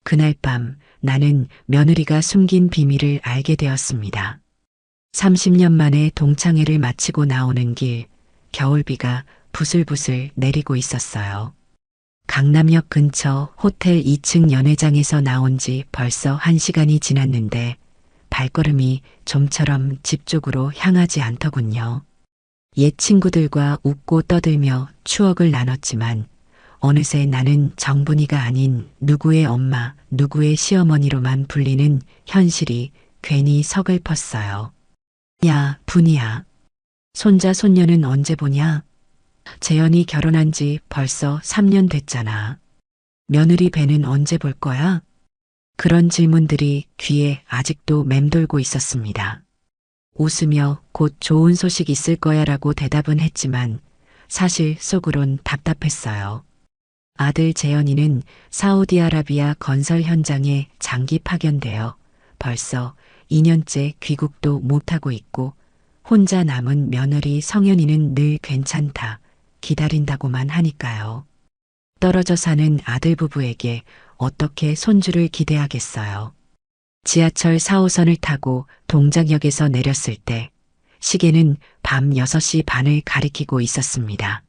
그날 밤 나는 며느리가 숨긴 비밀을 알게 되었습니다. 30년 만에 동창회를 마치고 나오는 길, 겨울비가 부슬부슬 내리고 있었어요. 강남역 근처 호텔 2층 연회장에서 나온 지 벌써 1시간이 지났는데 발걸음이 좀처럼 집 쪽으로 향하지 않더군요. 옛 친구들과 웃고 떠들며 추억을 나눴지만 어느새 나는 정분이가 아닌 누구의 엄마, 누구의 시어머니로만 불리는 현실이 괜히 서글펐어요. 야, 분이야. 손자, 손녀는 언제 보냐? 재현이 결혼한 지 벌써 3년 됐잖아. 며느리 배는 언제 볼 거야? 그런 질문들이 귀에 아직도 맴돌고 있었습니다. 웃으며 곧 좋은 소식 있을 거야 라고 대답은 했지만 사실 속으론 답답했어요. 아들 재현이는 사우디아라비아 건설 현장에 장기 파견되어 벌써 2년째 귀국도 못하고 있고 혼자 남은 며느리 성현이는 늘 괜찮다, 기다린다고만 하니까요. 떨어져 사는 아들 부부에게 어떻게 손주를 기대하겠어요. 지하철 4호선을 타고 동작역에서 내렸을 때 시계는 밤 6시 반을 가리키고 있었습니다.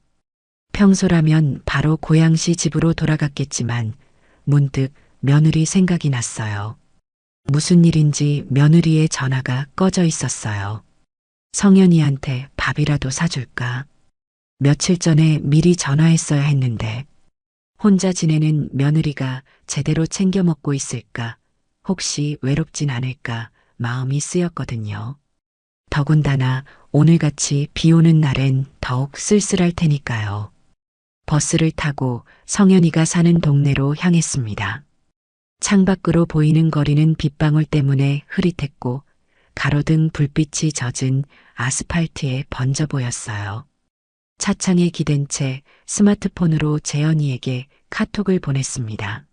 평소라면 바로 고양시 집으로 돌아갔겠지만 문득 며느리 생각이 났어요. 무슨 일인지 며느리의 전화가 꺼져 있었어요. 성현이한테 밥이라도 사줄까? 며칠 전에 미리 전화했어야 했는데 혼자 지내는 며느리가 제대로 챙겨 먹고 있을까? 혹시 외롭진 않을까 마음이 쓰였거든요. 더군다나 오늘같이 비 오는 날엔 더욱 쓸쓸할 테니까요. 버스를 타고 성현이가 사는 동네로 향했습니다. 창밖으로 보이는 거리는 빗방울 때문에 흐릿했고 가로등 불빛이 젖은 아스팔트에 번져 보였어요. 차창에 기댄 채 스마트폰으로 재현이에게 카톡을 보냈습니다.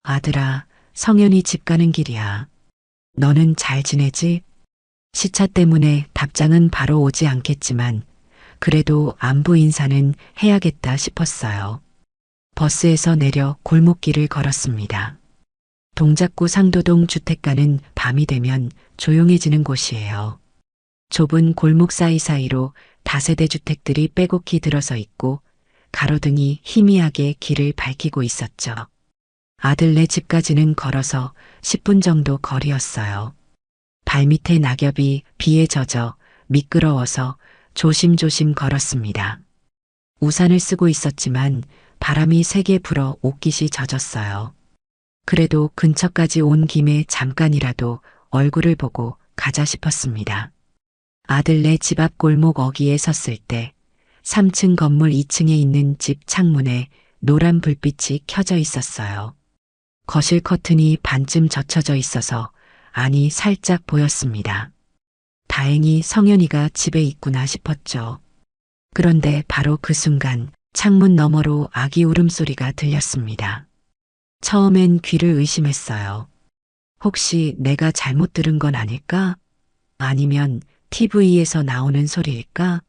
아들아, 성현이 집 가는 길이야. 너는 잘 지내지? 시차 때문에 답장은 바로 오지 않겠지만 그래도 안부 인사는 해야겠다 싶었어요. 버스에서 내려 골목길을 걸었습니다. 동작구 상도동 주택가는 밤이 되면 조용해지는 곳이에요. 좁은 골목 사이사이로 다세대 주택들이 빼곡히 들어서 있고 가로등이 희미하게 길을 밝히고 있었죠. 아들네 집까지는 걸어서 10분 정도 거리였어요. 발밑에 낙엽이 비에 젖어 미끄러워서 조심조심 걸었습니다. 우산을 쓰고 있었지만 바람이 세게 불어 옷깃이 젖었어요. 그래도 근처까지 온 김에 잠깐이라도 얼굴을 보고 가자 싶었습니다. 아들네 집 앞 골목 어귀에 섰을 때 3층 건물 2층에 있는 집 창문에 노란 불빛이 켜져 있었어요. 거실 커튼이 반쯤 젖혀져 있어서 안이 살짝 보였습니다. 다행히 성현이가 집에 있구나 싶었죠. 그런데 바로 그 순간 창문 너머로 아기 울음소리가 들렸습니다. 처음엔 귀를 의심했어요. 혹시 내가 잘못 들은 건 아닐까? 아니면 TV에서 나오는 소리일까?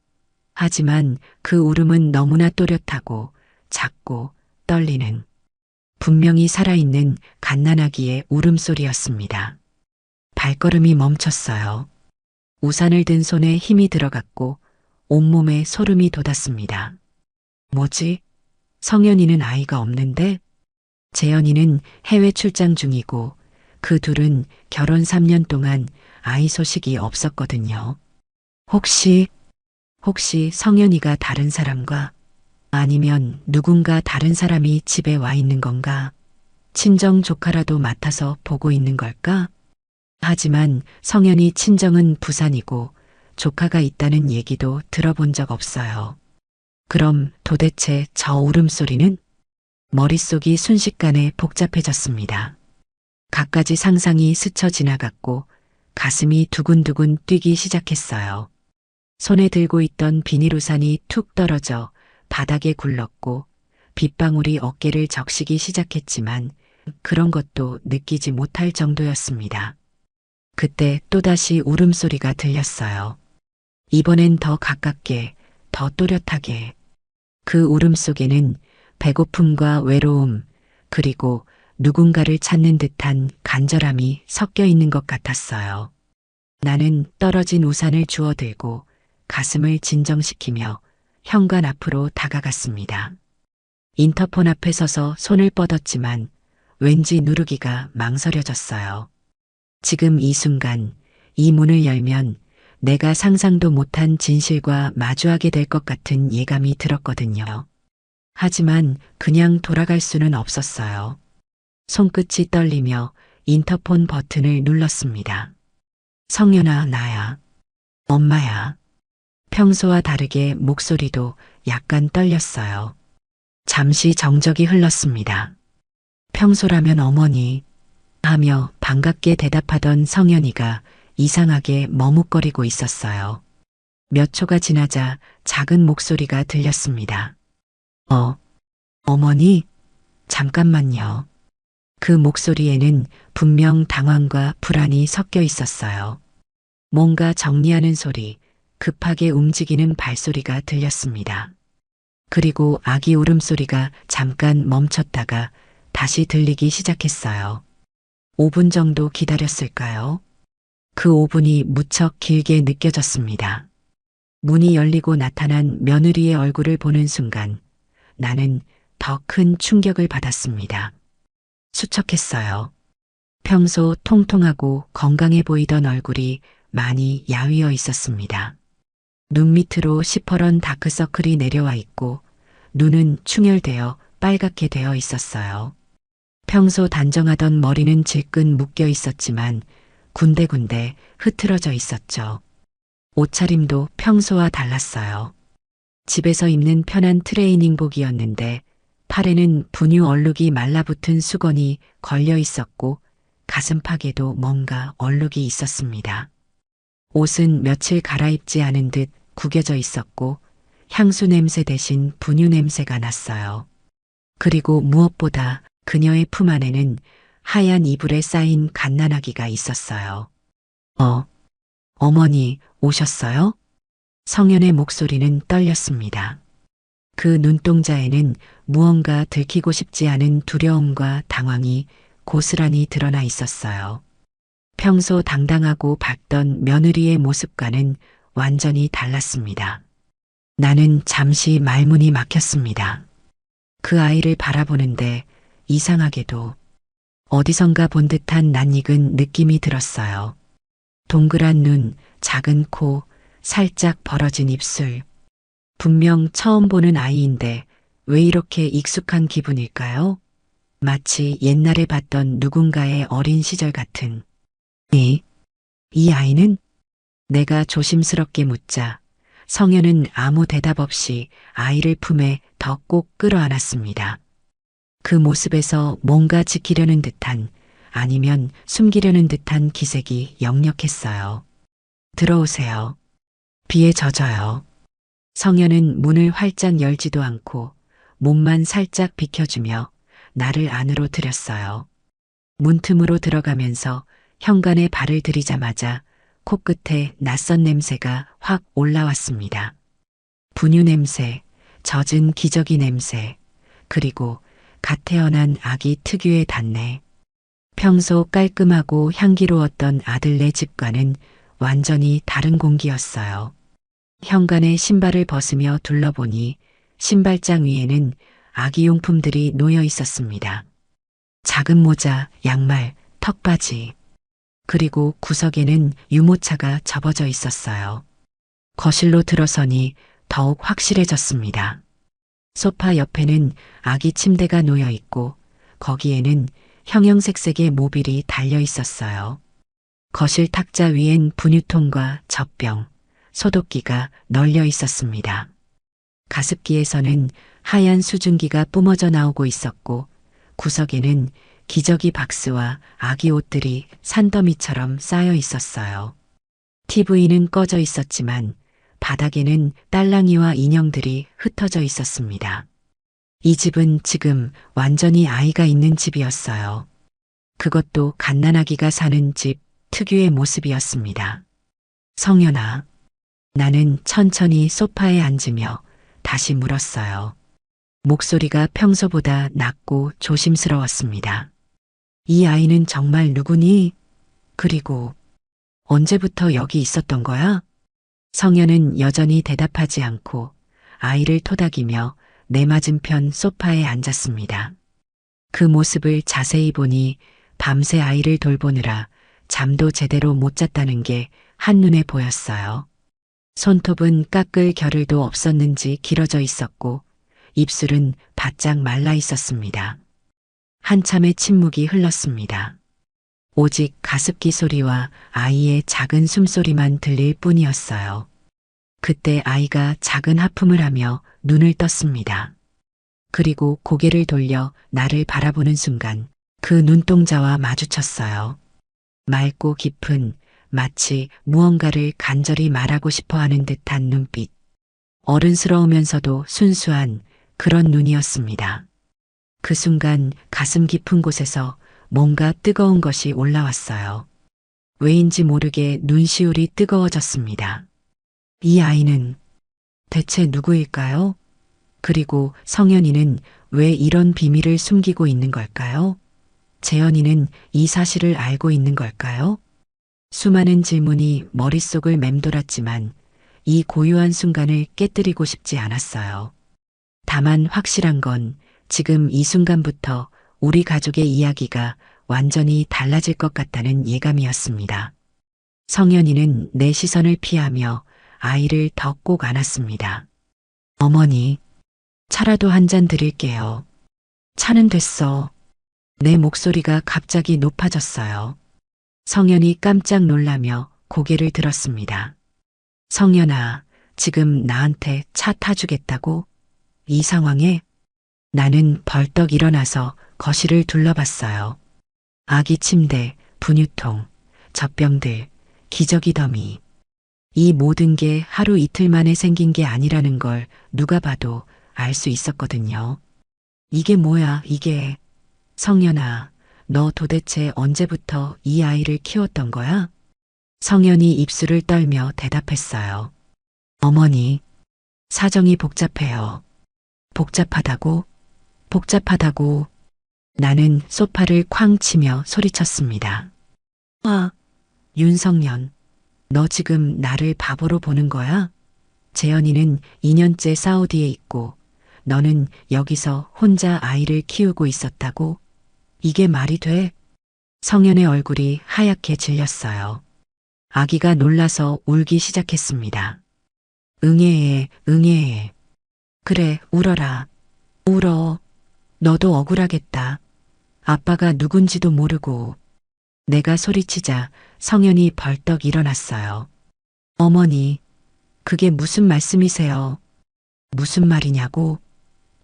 하지만 그 울음은 너무나 또렷하고 작고 떨리는 분명히 살아있는 갓난아기의 울음소리였습니다. 발걸음이 멈췄어요. 우산을 든 손에 힘이 들어갔고 온몸에 소름이 돋았습니다. 뭐지? 성현이는 아이가 없는데? 재현이는 해외 출장 중이고 그 둘은 결혼 3년 동안 아이 소식이 없었거든요. 혹시 성현이가 다른 사람과 아니면 누군가 다른 사람이 집에 와 있는 건가? 친정 조카라도 맡아서 보고 있는 걸까? 하지만 성현이 친정은 부산이고 조카가 있다는 얘기도 들어본 적 없어요. 그럼 도대체 저 울음소리는? 머릿속이 순식간에 복잡해졌습니다. 갖가지 상상이 스쳐 지나갔고 가슴이 두근두근 뛰기 시작했어요. 손에 들고 있던 비닐우산이 툭 떨어져 바닥에 굴렀고 빗방울이 어깨를 적시기 시작했지만 그런 것도 느끼지 못할 정도였습니다. 그때 또다시 울음소리가 들렸어요. 이번엔 더 가깝게, 더 또렷하게. 그 울음 속에는 배고픔과 외로움, 그리고 누군가를 찾는 듯한 간절함이 섞여 있는 것 같았어요. 나는 떨어진 우산을 주워들고 가슴을 진정시키며 현관 앞으로 다가갔습니다. 인터폰 앞에 서서 손을 뻗었지만 왠지 누르기가 망설여졌어요. 지금 이 순간 이 문을 열면 내가 상상도 못한 진실과 마주하게 될 것 같은 예감이 들었거든요. 하지만 그냥 돌아갈 수는 없었어요. 손끝이 떨리며 인터폰 버튼을 눌렀습니다. 성윤아, 나야. 엄마야. 평소와 다르게 목소리도 약간 떨렸어요. 잠시 정적이 흘렀습니다. 평소라면 어머니 하며 반갑게 대답하던 성현이가 이상하게 머뭇거리고 있었어요. 몇 초가 지나자 작은 목소리가 들렸습니다. 어머니? 잠깐만요. 그 목소리에는 분명 당황과 불안이 섞여 있었어요. 뭔가 정리하는 소리, 급하게 움직이는 발소리가 들렸습니다. 그리고 아기 울음소리가 잠깐 멈췄다가 다시 들리기 시작했어요. 5분 정도 기다렸을까요? 그 5분이 무척 길게 느껴졌습니다. 문이 열리고 나타난 며느리의 얼굴을 보는 순간 나는 더 큰 충격을 받았습니다. 수척했어요. 평소 통통하고 건강해 보이던 얼굴이 많이 야위어 있었습니다. 눈 밑으로 시퍼런 다크서클이 내려와 있고 눈은 충혈되어 빨갛게 되어 있었어요. 평소 단정하던 머리는 질끈 묶여 있었지만 군데군데 흐트러져 있었죠. 옷차림도 평소와 달랐어요. 집에서 입는 편한 트레이닝복이었는데 팔에는 분유 얼룩이 말라붙은 수건이 걸려 있었고 가슴팍에도 뭔가 얼룩이 있었습니다. 옷은 며칠 갈아입지 않은 듯 구겨져 있었고 향수 냄새 대신 분유 냄새가 났어요. 그리고 무엇보다 그녀의 품 안에는 하얀 이불에 쌓인 갓난아기가 있었어요. 어머니 오셨어요? 성현의 목소리는 떨렸습니다. 그 눈동자에는 무언가 들키고 싶지 않은 두려움과 당황이 고스란히 드러나 있었어요. 평소 당당하고 밝던 며느리의 모습과는 완전히 달랐습니다. 나는 잠시 말문이 막혔습니다. 그 아이를 바라보는데 이상하게도 어디선가 본 듯한 낯익은 느낌이 들었어요. 동그란 눈, 작은 코, 살짝 벌어진 입술. 분명 처음 보는 아이인데 왜 이렇게 익숙한 기분일까요? 마치 옛날에 봤던 누군가의 어린 시절 같은. 이 아이는? 내가 조심스럽게 묻자 성현은 아무 대답 없이 아이를 품에 더 꼭 끌어안았습니다. 그 모습에서 뭔가 지키려는 듯한 아니면 숨기려는 듯한 기색이 역력했어요. 들어오세요. 비에 젖어요. 성현은 문을 활짝 열지도 않고 몸만 살짝 비켜주며 나를 안으로 들였어요. 문틈으로 들어가면서 현관에 발을 들이자마자 코끝에 낯선 냄새가 확 올라왔습니다. 분유 냄새, 젖은 기저귀 냄새, 그리고 갓 태어난 아기 특유의 단내. 평소 깔끔하고 향기로웠던 아들네 집과는 완전히 다른 공기였어요. 현관에 신발을 벗으며 둘러보니 신발장 위에는 아기용품들이 놓여 있었습니다. 작은 모자, 양말, 턱바지. 그리고 구석에는 유모차가 접어져 있었어요. 거실로 들어서니 더욱 확실해졌습니다. 소파 옆에는 아기 침대가 놓여 있고 거기에는 형형색색의 모빌이 달려 있었어요. 거실 탁자 위엔 분유통과 젖병, 소독기가 널려 있었습니다. 가습기에서는 하얀 수증기가 뿜어져 나오고 있었고 구석에는 기저귀 박스와 아기 옷들이 산더미처럼 쌓여 있었어요. TV는 꺼져 있었지만 바닥에는 딸랑이와 인형들이 흩어져 있었습니다. 이 집은 지금 완전히 아이가 있는 집이었어요. 그것도 갓난아기가 사는 집 특유의 모습이었습니다. 성현아, 나는 천천히 소파에 앉으며 다시 물었어요. 목소리가 평소보다 낮고 조심스러웠습니다. 이 아이는 정말 누구니? 그리고 언제부터 여기 있었던 거야? 성현은 여전히 대답하지 않고 아이를 토닥이며 내 맞은편 소파에 앉았습니다. 그 모습을 자세히 보니 밤새 아이를 돌보느라 잠도 제대로 못 잤다는 게 한눈에 보였어요. 손톱은 깎을 겨를도 없었는지 길어져 있었고 입술은 바짝 말라 있었습니다. 한참의 침묵이 흘렀습니다. 오직 가습기 소리와 아이의 작은 숨소리만 들릴 뿐이었어요. 그때 아이가 작은 하품을 하며 눈을 떴습니다. 그리고 고개를 돌려 나를 바라보는 순간 그 눈동자와 마주쳤어요. 맑고 깊은 마치 무언가를 간절히 말하고 싶어 하는 듯한 눈빛. 어른스러우면서도 순수한 그런 눈이었습니다. 그 순간 가슴 깊은 곳에서 뭔가 뜨거운 것이 올라왔어요. 왜인지 모르게 눈시울이 뜨거워졌습니다. 이 아이는 대체 누구일까요? 그리고 성현이는 왜 이런 비밀을 숨기고 있는 걸까요? 재현이는 이 사실을 알고 있는 걸까요? 수많은 질문이 머릿속을 맴돌았지만 이 고요한 순간을 깨뜨리고 싶지 않았어요. 다만 확실한 건 지금 이 순간부터 우리 가족의 이야기가 완전히 달라질 것 같다는 예감이었습니다. 성현이는 내 시선을 피하며 아이를 더 꼭 안았습니다. 어머니, 차라도 한 잔 드릴게요. 차는 됐어. 내 목소리가 갑자기 높아졌어요. 성현이 깜짝 놀라며 고개를 들었습니다. 성현아, 지금 나한테 차 타주겠다고? 이 상황에 나는 벌떡 일어나서 거실을 둘러봤어요. 아기 침대, 분유통, 젖병들, 기저귀 더미. 이 모든 게 하루 이틀 만에 생긴 게 아니라는 걸 누가 봐도 알 수 있었거든요. 이게 뭐야, 이게. 성현아, 너 도대체 언제부터 이 아이를 키웠던 거야? 성현이 입술을 떨며 대답했어요. 어머니, 사정이 복잡해요. 복잡하다고? 복잡하다고. 나는 소파를 쾅 치며 소리쳤습니다. 아, 윤성년, 너 지금 나를 바보로 보는 거야? 재현이는 2년째 사우디에 있고 너는 여기서 혼자 아이를 키우고 있었다고? 이게 말이 돼? 성현의 얼굴이 하얗게 질렸어요. 아기가 놀라서 울기 시작했습니다. 응애해, 응애해. 그래, 울어라. 울어. 너도 억울하겠다. 아빠가 누군지도 모르고. 내가 소리치자 성현이 벌떡 일어났어요. 어머니, 그게 무슨 말씀이세요? 무슨 말이냐고?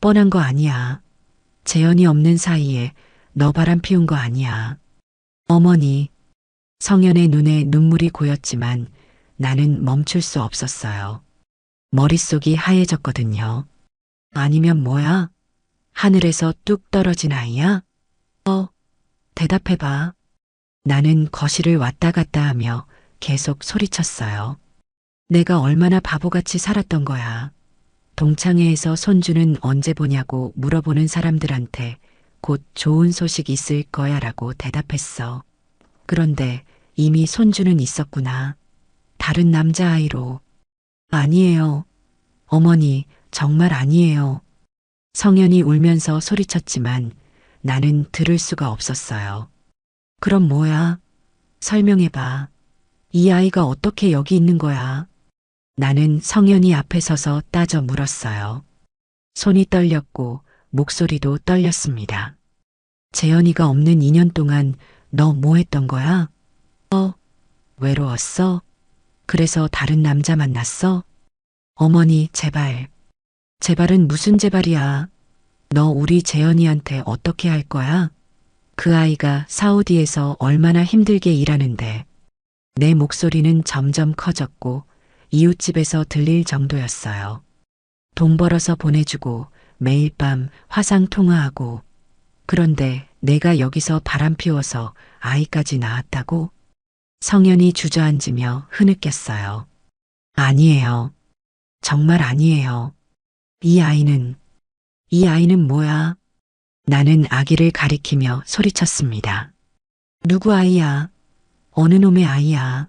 뻔한 거 아니야. 재현이 없는 사이에 너 바람 피운 거 아니야. 어머니, 성현의 눈에 눈물이 고였지만 나는 멈출 수 없었어요. 머릿속이 하얘졌거든요. 아니면 뭐야? 하늘에서 뚝 떨어진 아이야? 대답해봐. 나는 거실을 왔다 갔다 하며 계속 소리쳤어요. 내가 얼마나 바보같이 살았던 거야. 동창회에서 손주는 언제 보냐고 물어보는 사람들한테 곧 좋은 소식 있을 거야 라고 대답했어. 그런데 이미 손주는 있었구나. 다른 남자아이로. 아니에요. 어머니, 정말 아니에요. 성현이 울면서 소리쳤지만 나는 들을 수가 없었어요. 그럼 뭐야? 설명해봐. 이 아이가 어떻게 여기 있는 거야? 나는 성현이 앞에 서서 따져 물었어요. 손이 떨렸고 목소리도 떨렸습니다. 재현이가 없는 2년 동안 너 뭐 했던 거야? 외로웠어? 그래서 다른 남자 만났어? 어머니, 제발. 제발은 무슨 제발이야? 너 우리 재현이한테 어떻게 할 거야? 그 아이가 사우디에서 얼마나 힘들게 일하는데. 내 목소리는 점점 커졌고 이웃집에서 들릴 정도였어요. 돈 벌어서 보내주고 매일 밤 화상 통화하고. 그런데 내가 여기서 바람 피워서 아이까지 낳았다고? 성현이 주저앉으며 흐느꼈어요. 아니에요. 정말 아니에요. 이 아이는 뭐야? 나는 아기를 가리키며 소리쳤습니다. 누구 아이야? 어느 놈의 아이야?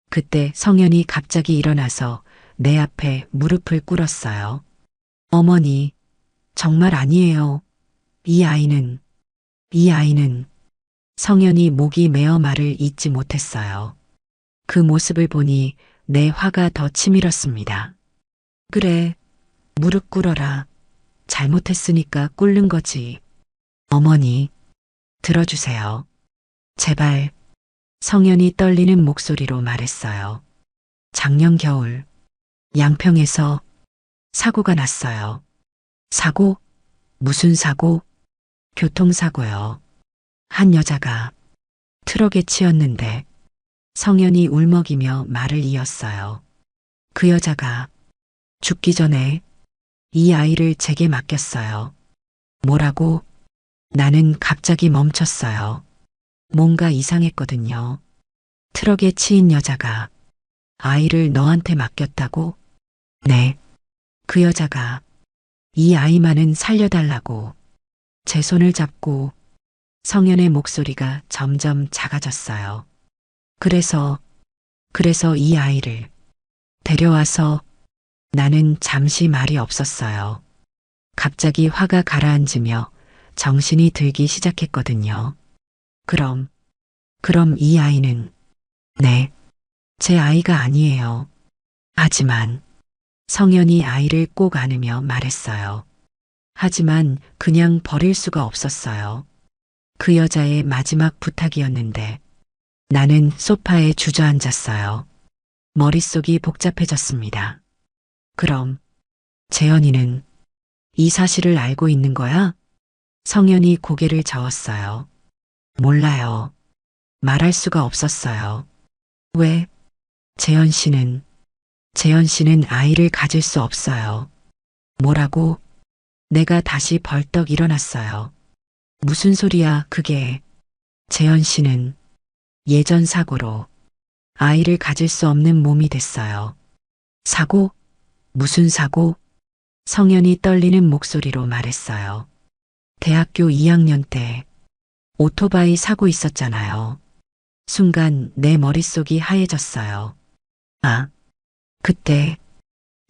그때 성현이 갑자기 일어나서 내 앞에 무릎을 꿇었어요. 어머니, 정말 아니에요. 이 아이는, 이 아이는 성현이 목이 메어 말을 잇지 못했어요. 그 모습을 보니 내 화가 더 치밀었습니다. 그래, 무릎 꿇어라. 잘못했으니까 꿇는 거지. 어머니, 들어주세요. 제발. 성현이 떨리는 목소리로 말했어요. 작년 겨울, 양평에서 사고가 났어요. 사고? 무슨 사고? 교통사고요. 한 여자가 트럭에 치였는데 성현이 울먹이며 말을 이었어요. 그 여자가 죽기 전에 이 아이를 제게 맡겼어요. 뭐라고? 나는 갑자기 멈췄어요. 뭔가 이상했거든요. 트럭에 치인 여자가 아이를 너한테 맡겼다고? 네. 그 여자가 이 아이만은 살려달라고 제 손을 잡고 성현의 목소리가 점점 작아졌어요. 그래서 이 아이를 데려와서 나는 잠시 말이 없었어요. 갑자기 화가 가라앉으며 정신이 들기 시작했거든요. 그럼 이 아이는 네, 제 아이가 아니에요. 하지만 성현이 아이를 꼭 안으며 말했어요. 하지만 그냥 버릴 수가 없었어요. 그 여자의 마지막 부탁이었는데 나는 소파에 주저앉았어요. 머릿속이 복잡해졌습니다. 그럼 재현이는 이 사실을 알고 있는 거야? 성현이 고개를 저었어요. 몰라요. 말할 수가 없었어요. 왜? 재현 씨는 아이를 가질 수 없어요. 뭐라고? 내가 다시 벌떡 일어났어요. 무슨 소리야, 그게. 재현 씨는 예전 사고로 아이를 가질 수 없는 몸이 됐어요. 사고? 무슨 사고? 성현이 떨리는 목소리로 말했어요. 대학교 2학년 때 오토바이 사고 있었잖아요. 순간 내 머릿속이 하얘졌어요. 아, 그때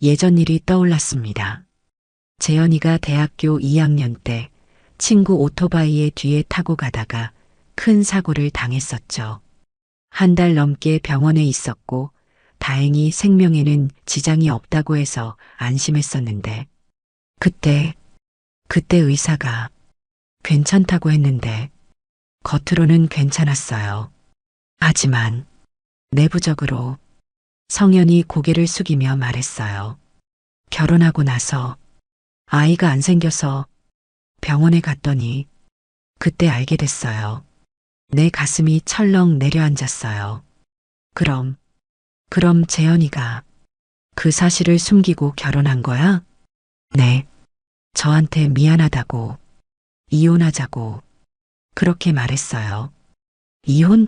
예전 일이 떠올랐습니다. 재현이가 대학교 2학년 때 친구 오토바이에 뒤에 타고 가다가 큰 사고를 당했었죠. 한 달 넘게 병원에 있었고 다행히 생명에는 지장이 없다고 해서 안심했었는데 그때 의사가 괜찮다고 했는데 겉으로는 괜찮았어요. 하지만 내부적으로 성현이 고개를 숙이며 말했어요. 결혼하고 나서 아이가 안 생겨서 병원에 갔더니 그때 알게 됐어요. 내 가슴이 철렁 내려앉았어요. 그럼 재현이가 그 사실을 숨기고 결혼한 거야? 네. 저한테 미안하다고, 이혼하자고, 그렇게 말했어요. 이혼?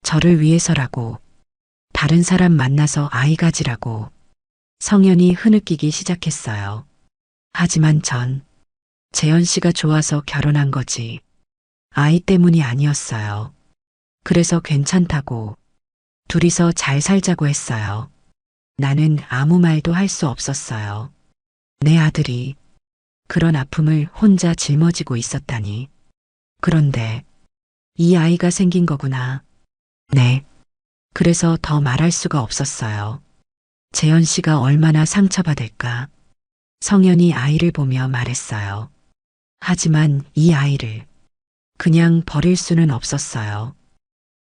저를 위해서라고, 다른 사람 만나서 아이 가지라고. 성현이 흐느끼기 시작했어요. 하지만 전 재현 씨가 좋아서 결혼한 거지. 아이 때문이 아니었어요. 그래서 괜찮다고 둘이서 잘 살자고 했어요. 나는 아무 말도 할 수 없었어요. 내 아들이 그런 아픔을 혼자 짊어지고 있었다니. 그런데 이 아이가 생긴 거구나. 네. 그래서 더 말할 수가 없었어요. 재현 씨가 얼마나 상처받을까. 성현이 아이를 보며 말했어요. 하지만 이 아이를 그냥 버릴 수는 없었어요.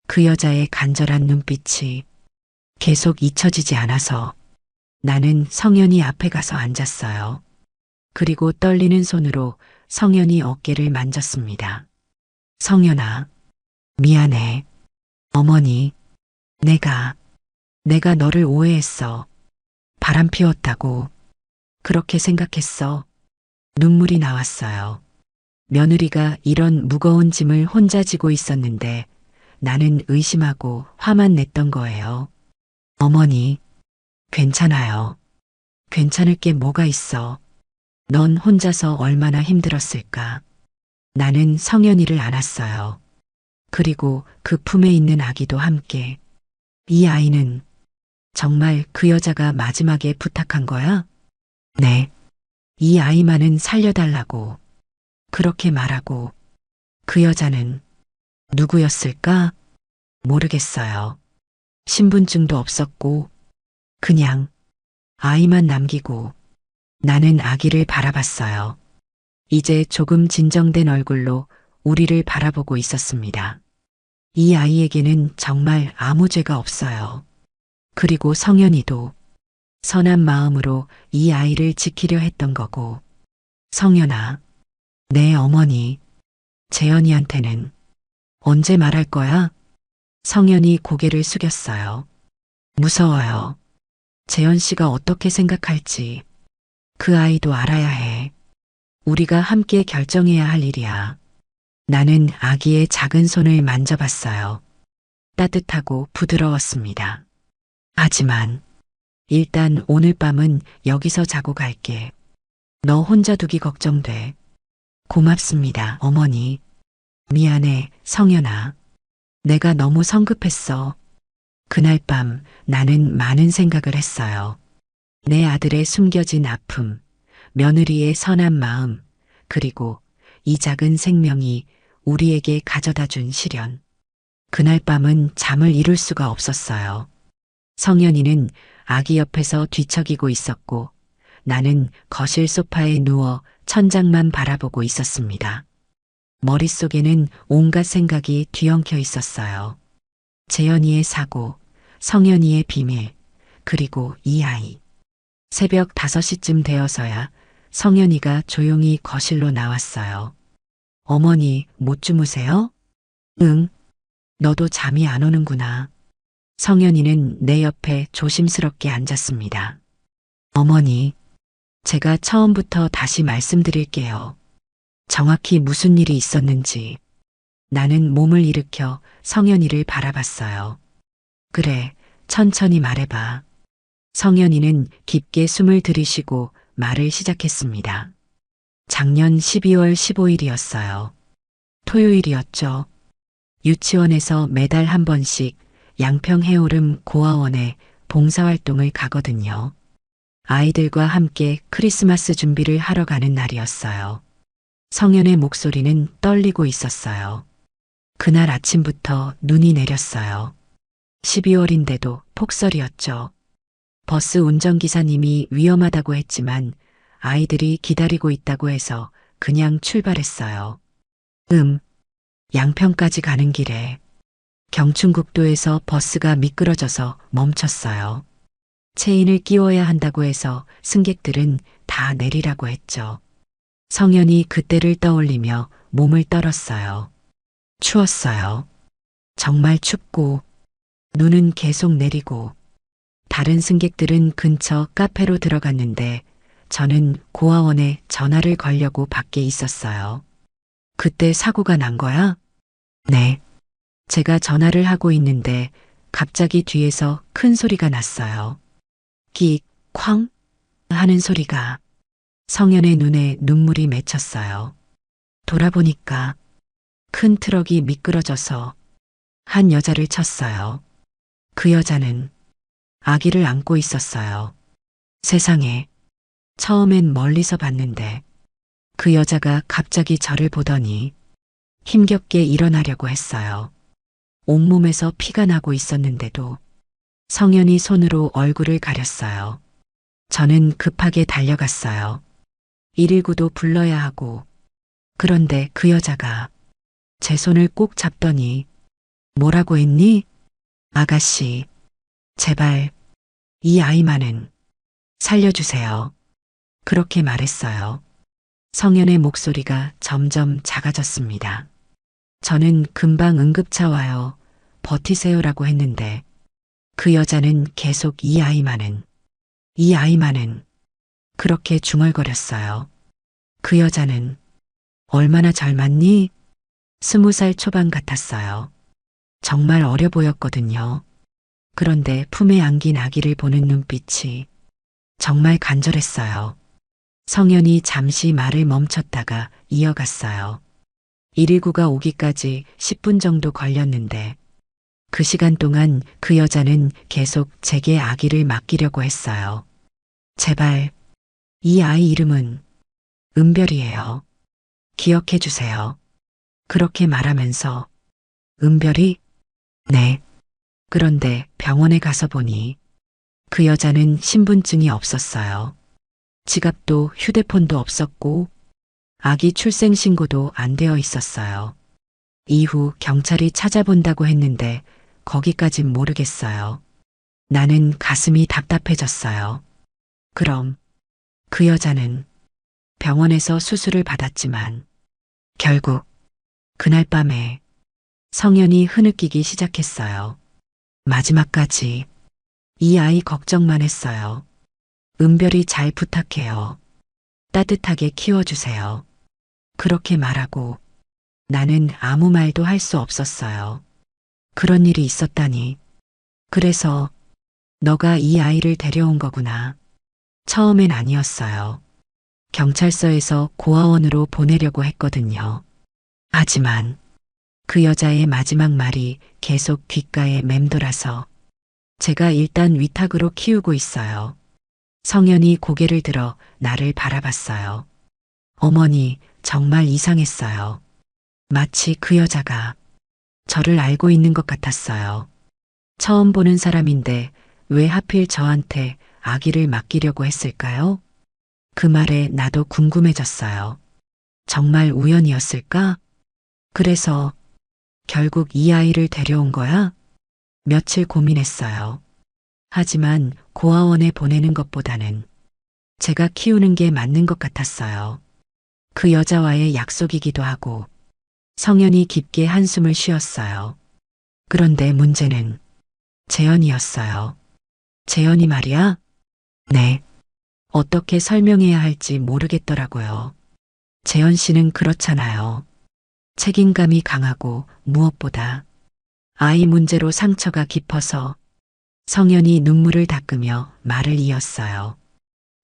그 여자의 간절한 눈빛이 계속 잊혀지지 않아서 나는 성현이 앞에 가서 앉았어요. 그리고 떨리는 손으로 성현이 어깨를 만졌습니다. 성현아, 미안해. 어머니, 내가 너를 오해했어. 바람 피웠다고. 그렇게 생각했어. 눈물이 나왔어요. 며느리가 이런 무거운 짐을 혼자 지고 있었는데 나는 의심하고 화만 냈던 거예요. 어머니, 괜찮아요. 괜찮을 게 뭐가 있어. 넌 혼자서 얼마나 힘들었을까. 나는 성현이를 안았어요. 그리고 그 품에 있는 아기도 함께. 이 아이는 정말 그 여자가 마지막에 부탁한 거야? 네. 이 아이만은 살려달라고. 그렇게 말하고 그 여자는 누구였을까? 모르겠어요. 신분증도 없었고 그냥 아이만 남기고 나는 아기를 바라봤어요. 이제 조금 진정된 얼굴로 우리를 바라보고 있었습니다. 이 아이에게는 정말 아무 죄가 없어요. 그리고 성현이도 선한 마음으로 이 아이를 지키려 했던 거고. 성현아, 내 어머니, 재현이한테는 언제 말할 거야? 성현이 고개를 숙였어요. 무서워요. 재현 씨가 어떻게 생각할지. 그 아이도 알아야 해. 우리가 함께 결정해야 할 일이야. 나는 아기의 작은 손을 만져봤어요. 따뜻하고 부드러웠습니다. 하지만 일단 오늘 밤은 여기서 자고 갈게. 너 혼자 두기 걱정돼. 고맙습니다, 어머니. 미안해, 성현아. 내가 너무 성급했어. 그날 밤 나는 많은 생각을 했어요. 내 아들의 숨겨진 아픔, 며느리의 선한 마음, 그리고 이 작은 생명이 우리에게 가져다 준 시련. 그날 밤은 잠을 이룰 수가 없었어요. 성현이는 아기 옆에서 뒤척이고 있었고 나는 거실 소파에 누워 천장만 바라보고 있었습니다. 머릿속에는 온갖 생각이 뒤엉켜 있었어요. 재현이의 사고, 성현이의 비밀, 그리고 이 아이. 새벽 5시쯤 되어서야 성현이가 조용히 거실로 나왔어요. 어머니, 못 주무세요? 응. 너도 잠이 안 오는구나. 성현이는 내 옆에 조심스럽게 앉았습니다. 어머니, 제가 처음부터 다시 말씀드릴게요. 정확히 무슨 일이 있었는지. 나는 몸을 일으켜 성현이를 바라봤어요. 그래, 천천히 말해봐. 성현이는 깊게 숨을 들이쉬고 말을 시작했습니다. 작년 12월 15일이었어요. 토요일이었죠. 유치원에서 매달 한 번씩 양평 해오름 고아원에 봉사활동을 가거든요. 아이들과 함께 크리스마스 준비를 하러 가는 날이었어요. 성현의 목소리는 떨리고 있었어요. 그날 아침부터 눈이 내렸어요. 12월인데도 폭설이었죠. 버스 운전기사님이 위험하다고 했지만 아이들이 기다리고 있다고 해서 그냥 출발했어요. 양평까지 가는 길에 경춘국도에서 버스가 미끄러져서 멈췄어요. 체인을 끼워야 한다고 해서 승객들은 다 내리라고 했죠. 성현이 그때를 떠올리며 몸을 떨었어요. 추웠어요. 정말 춥고 눈은 계속 내리고 다른 승객들은 근처 카페로 들어갔는데 저는 고아원에 전화를 걸려고 밖에 있었어요. 그때 사고가 난 거야? 네. 제가 전화를 하고 있는데 갑자기 뒤에서 큰 소리가 났어요. 끽, 쾅 하는 소리가. 성현의 눈에 눈물이 맺혔어요. 돌아보니까 큰 트럭이 미끄러져서 한 여자를 쳤어요. 그 여자는 아기를 안고 있었어요. 세상에, 처음엔 멀리서 봤는데 그 여자가 갑자기 저를 보더니 힘겹게 일어나려고 했어요. 온몸에서 피가 나고 있었는데도 성현이 손으로 얼굴을 가렸어요. 저는 급하게 달려갔어요. 119도 불러야 하고. 그런데 그 여자가 제 손을 꼭 잡더니 뭐라고 했니? 아가씨, 제발 이 아이만은 살려주세요. 그렇게 말했어요. 성현의 목소리가 점점 작아졌습니다. 저는 금방 응급차 와요. 버티세요라고 했는데 그 여자는 계속 이 아이만은 그렇게 중얼거렸어요. 그 여자는 얼마나 젊었니? 20살 초반 같았어요. 정말 어려 보였거든요. 그런데 품에 안긴 아기를 보는 눈빛이 정말 간절했어요. 성현이 잠시 말을 멈췄다가 이어갔어요. 119가 오기까지 10분 정도 걸렸는데 그 시간 동안 그 여자는 계속 제게 아기를 맡기려고 했어요. 제발, 이 아이 이름은 은별이에요. 기억해 주세요. 그렇게 말하면서 은별이? 네. 그런데 병원에 가서 보니 그 여자는 신분증이 없었어요. 지갑도 휴대폰도 없었고 아기 출생 신고도 안 되어 있었어요. 이후 경찰이 찾아본다고 했는데 거기까진 모르겠어요. 나는 가슴이 답답해졌어요. 그럼 그 여자는 병원에서 수술을 받았지만 결국 그날 밤에 성현이 흐느끼기 시작했어요. 마지막까지 이 아이 걱정만 했어요. 은별이 잘 부탁해요. 따뜻하게 키워주세요. 그렇게 말하고 나는 아무 말도 할 수 없었어요. 그런 일이 있었다니. 그래서 너가 이 아이를 데려온 거구나. 처음엔 아니었어요. 경찰서에서 고아원으로 보내려고 했거든요. 하지만 그 여자의 마지막 말이 계속 귓가에 맴돌아서 제가 일단 위탁으로 키우고 있어요. 성현이 고개를 들어 나를 바라봤어요. 어머니, 정말 이상했어요. 마치 그 여자가 저를 알고 있는 것 같았어요. 처음 보는 사람인데 왜 하필 저한테 아기를 맡기려고 했을까요? 그 말에 나도 궁금해졌어요. 정말 우연이었을까? 그래서 결국 이 아이를 데려온 거야? 며칠 고민했어요. 하지만 고아원에 보내는 것보다는 제가 키우는 게 맞는 것 같았어요. 그 여자와의 약속이기도 하고 성현이 깊게 한숨을 쉬었어요. 그런데 문제는 재현이었어요. 재현이 말이야? 네. 어떻게 설명해야 할지 모르겠더라고요. 재현 씨는 그렇잖아요. 책임감이 강하고 무엇보다 아이 문제로 상처가 깊어서 성현이 눈물을 닦으며 말을 이었어요.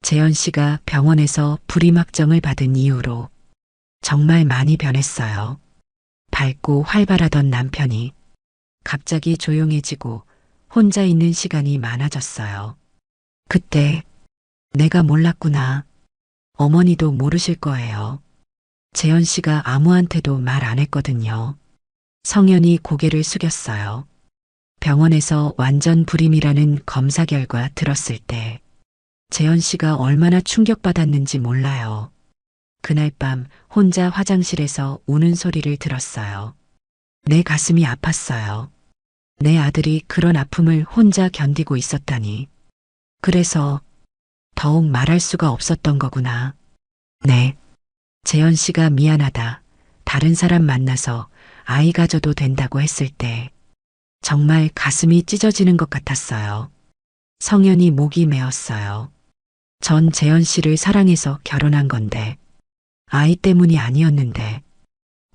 재현 씨가 병원에서 불임확정을 받은 이후로 정말 많이 변했어요. 밝고 활발하던 남편이 갑자기 조용해지고 혼자 있는 시간이 많아졌어요. 그때 내가 몰랐구나. 어머니도 모르실 거예요. 재현 씨가 아무한테도 말 안 했거든요. 성현이 고개를 숙였어요. 병원에서 완전 불임이라는 검사 결과 들었을 때 재현 씨가 얼마나 충격받았는지 몰라요. 그날 밤 혼자 화장실에서 우는 소리를 들었어요. 내 가슴이 아팠어요. 내 아들이 그런 아픔을 혼자 견디고 있었다니. 그래서 더욱 말할 수가 없었던 거구나. 네. 재현 씨가 미안하다. 다른 사람 만나서 아이 가져도 된다고 했을 때 정말 가슴이 찢어지는 것 같았어요. 성현이 목이 메었어요. 전 재현 씨를 사랑해서 결혼한 건데 아이 때문이 아니었는데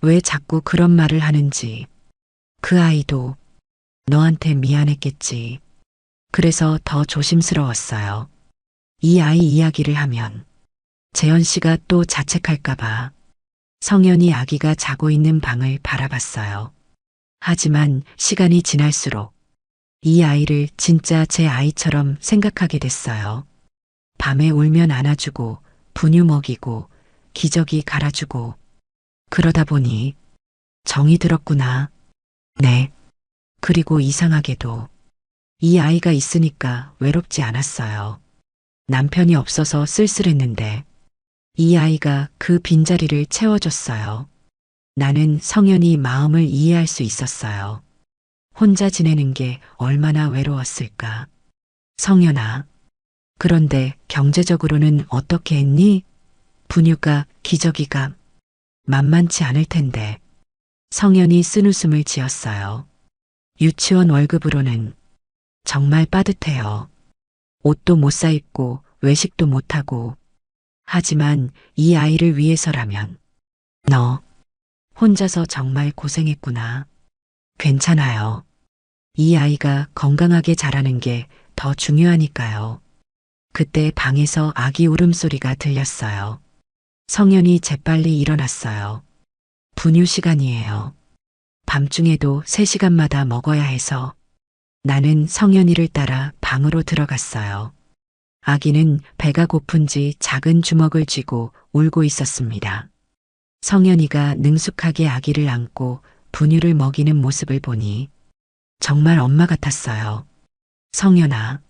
왜 자꾸 그런 말을 하는지. 그 아이도 너한테 미안했겠지. 그래서 더 조심스러웠어요. 이 아이 이야기를 하면 재현 씨가 또 자책할까봐. 성현이 아기가 자고 있는 방을 바라봤어요. 하지만 시간이 지날수록 이 아이를 진짜 제 아이처럼 생각하게 됐어요. 밤에 울면 안아주고 분유 먹이고 기저귀 갈아주고 그러다 보니 정이 들었구나. 네. 그리고 이상하게도 이 아이가 있으니까 외롭지 않았어요. 남편이 없어서 쓸쓸했는데 이 아이가 그 빈자리를 채워줬어요. 나는 성현이 마음을 이해할 수 있었어요. 혼자 지내는 게 얼마나 외로웠을까. 성현아. 그런데 경제적으로는 어떻게 했니? 분유가, 기저귀가 만만치 않을 텐데. 성현이 쓴웃음을 지었어요. 유치원 월급으로는 정말 빠듯해요. 옷도 못 사 입고 외식도 못 하고. 하지만 이 아이를 위해서라면 너 혼자서 정말 고생했구나. 괜찮아요. 이 아이가 건강하게 자라는 게 더 중요하니까요. 그때 방에서 아기 울음소리가 들렸어요. 성현이 재빨리 일어났어요. 분유 시간이에요. 밤중에도 3시간마다 먹어야 해서 나는 성현이를 따라 방으로 들어갔어요. 아기는 배가 고픈지 작은 주먹을 쥐고 울고 있었습니다. 성현이가 능숙하게 아기를 안고 분유를 먹이는 모습을 보니 정말 엄마 같았어요. 성현아,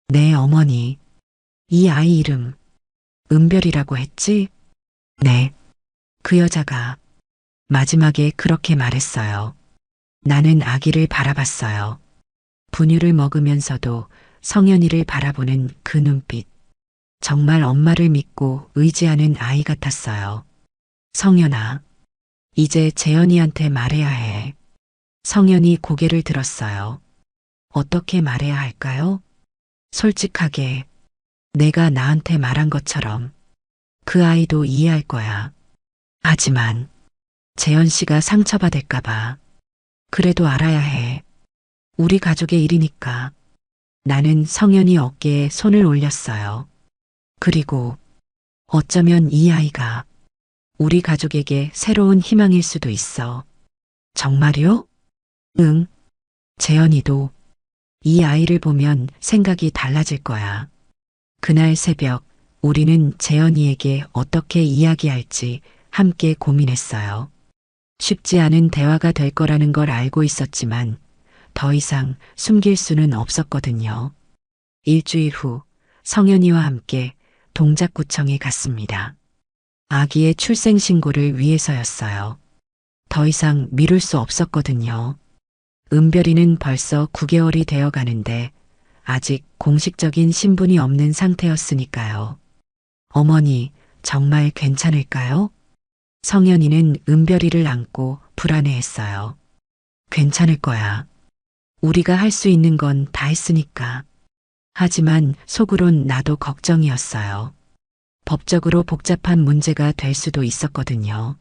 내 어머니, 이 아이 이름 은별이라고 했지? 네. 그 여자가 마지막에 그렇게 말했어요. 나는 아기를 바라봤어요. 분유를 먹으면서도 성현이를 바라보는 그 눈빛. 정말 엄마를 믿고 의지하는 아이 같았어요. 성현아, 이제 재현이한테 말해야 해. 성현이 고개를 들었어요. 어떻게 말해야 할까요? 솔직하게 내가 나한테 말한 것처럼 그 아이도 이해할 거야. 하지만 재현 씨가 상처받을까봐. 그래도 알아야 해. 우리 가족의 일이니까. 나는 성현이 어깨에 손을 올렸어요. 그리고 어쩌면 이 아이가 우리 가족에게 새로운 희망일 수도 있어. 정말요? 응. 재현이도 이 아이를 보면 생각이 달라질 거야. 그날 새벽 우리는 재현이에게 어떻게 이야기할지 함께 고민했어요. 쉽지 않은 대화가 될 거라는 걸 알고 있었지만 더 이상 숨길 수는 없었거든요. 일주일 후 성현이와 함께 동작구청에 갔습니다. 아기의 출생신고를 위해서였어요. 더 이상 미룰 수 없었거든요. 은별이는 벌써 9개월이 되어 가는데 아직 공식적인 신분이 없는 상태였으니까요. 어머니, 정말 괜찮을까요? 성현이는 은별이를 안고 불안해했어요. 괜찮을 거야. 우리가 할 수 있는 건 다 했으니까. 하지만 속으론 나도 걱정이었어요. 법적으로 복잡한 문제가 될 수도 있었거든요.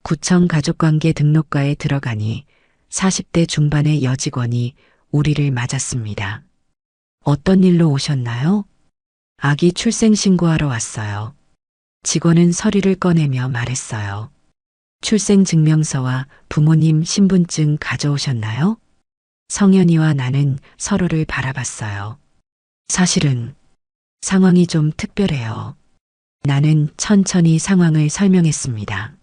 구청 가족관계 등록과에 들어가니 40대 중반의 여직원이 우리를 맞았습니다. 어떤 일로 오셨나요? 아기 출생신고하러 왔어요. 직원은 서류를 꺼내며 말했어요. 출생증명서와 부모님 신분증 가져오셨나요? 성현이와 나는 서로를 바라봤어요. 사실은 상황이 좀 특별해요. 나는 천천히 상황을 설명했습니다.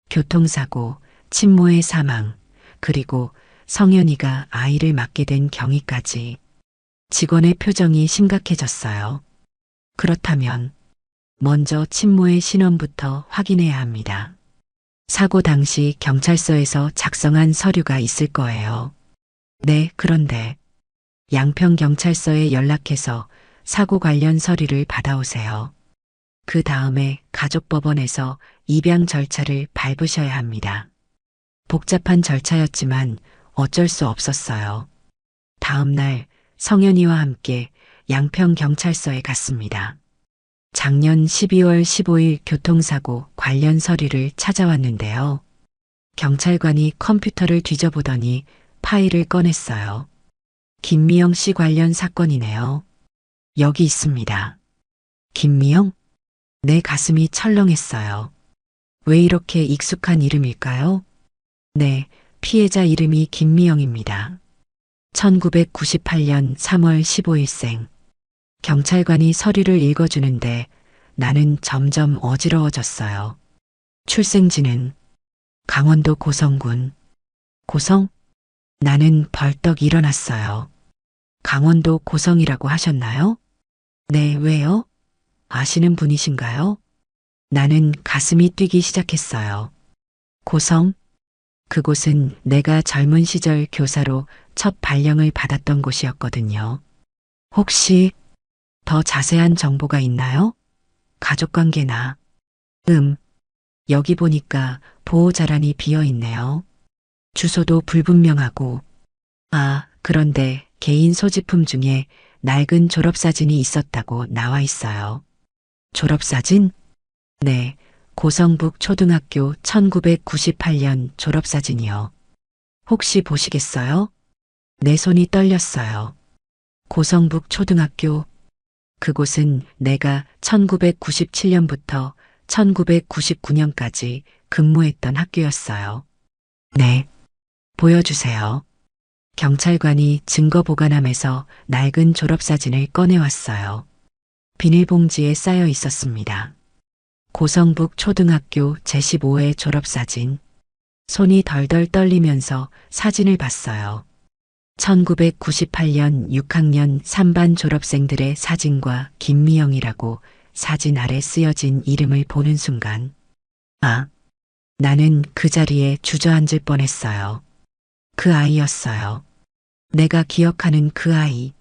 교통사고, 친모의 사망, 그리고 성현이가 아이를 맡게 된 경위까지. 직원의 표정이 심각해졌어요. 그렇다면 먼저 친모의 신원부터 확인해야 합니다. 사고 당시 경찰서에서 작성한 서류가 있을 거예요. 네, 그런데 양평경찰서에 연락해서 사고 관련 서류를 받아오세요. 그 다음에 가족법원에서 입양 절차를 밟으셔야 합니다. 복잡한 절차였지만 어쩔 수 없었어요. 다음 날 성현이와 함께 양평경찰서에 갔습니다. 작년 12월 15일 교통사고 관련 서류를 찾아왔는데요. 경찰관이 컴퓨터를 뒤져보더니 파일을 꺼냈어요. 김미영 씨 관련 사건이네요. 여기 있습니다. 김미영? 내 가슴이 철렁했어요. 왜 이렇게 익숙한 이름일까요? 네, 피해자 이름이 김미영입니다. 1998년 3월 15일생. 경찰관이 서류를 읽어주는데 나는 점점 어지러워졌어요. 출생지는 강원도 고성군. 고성? 나는 벌떡 일어났어요. 강원도 고성이라고 하셨나요? 네, 왜요? 아시는 분이신가요? 나는 가슴이 뛰기 시작했어요. 고성? 그곳은 내가 젊은 시절 교사로 첫 발령을 받았던 곳이었거든요. 혹시 더 자세한 정보가 있나요? 가족관계나. 여기 보니까 보호자란이 비어 있네요. 주소도 불분명하고. 아, 그런데 개인 소지품 중에 낡은 졸업사진이 있었다고 나와 있어요. 졸업사진? 네, 고성북 초등학교 1998년 졸업사진이요. 혹시 보시겠어요? 내 손이 떨렸어요. 고성북 초등학교. 그곳은 내가 1997년부터 1999년까지 근무했던 학교였어요. 네, 보여주세요. 경찰관이 증거보관함에서 낡은 졸업사진을 꺼내왔어요. 비닐봉지에 쌓여 있었습니다. 고성북 초등학교 제15회 졸업사진. 손이 덜덜 떨리면서 사진을 봤어요. 1998년 6학년 3반 졸업생들의 사진과 김미영이라고 사진 아래 쓰여진 이름을 보는 순간, 아, 나는 그 자리에 주저앉을 뻔했어요. 그 아이였어요. 내가 기억하는 그 아이.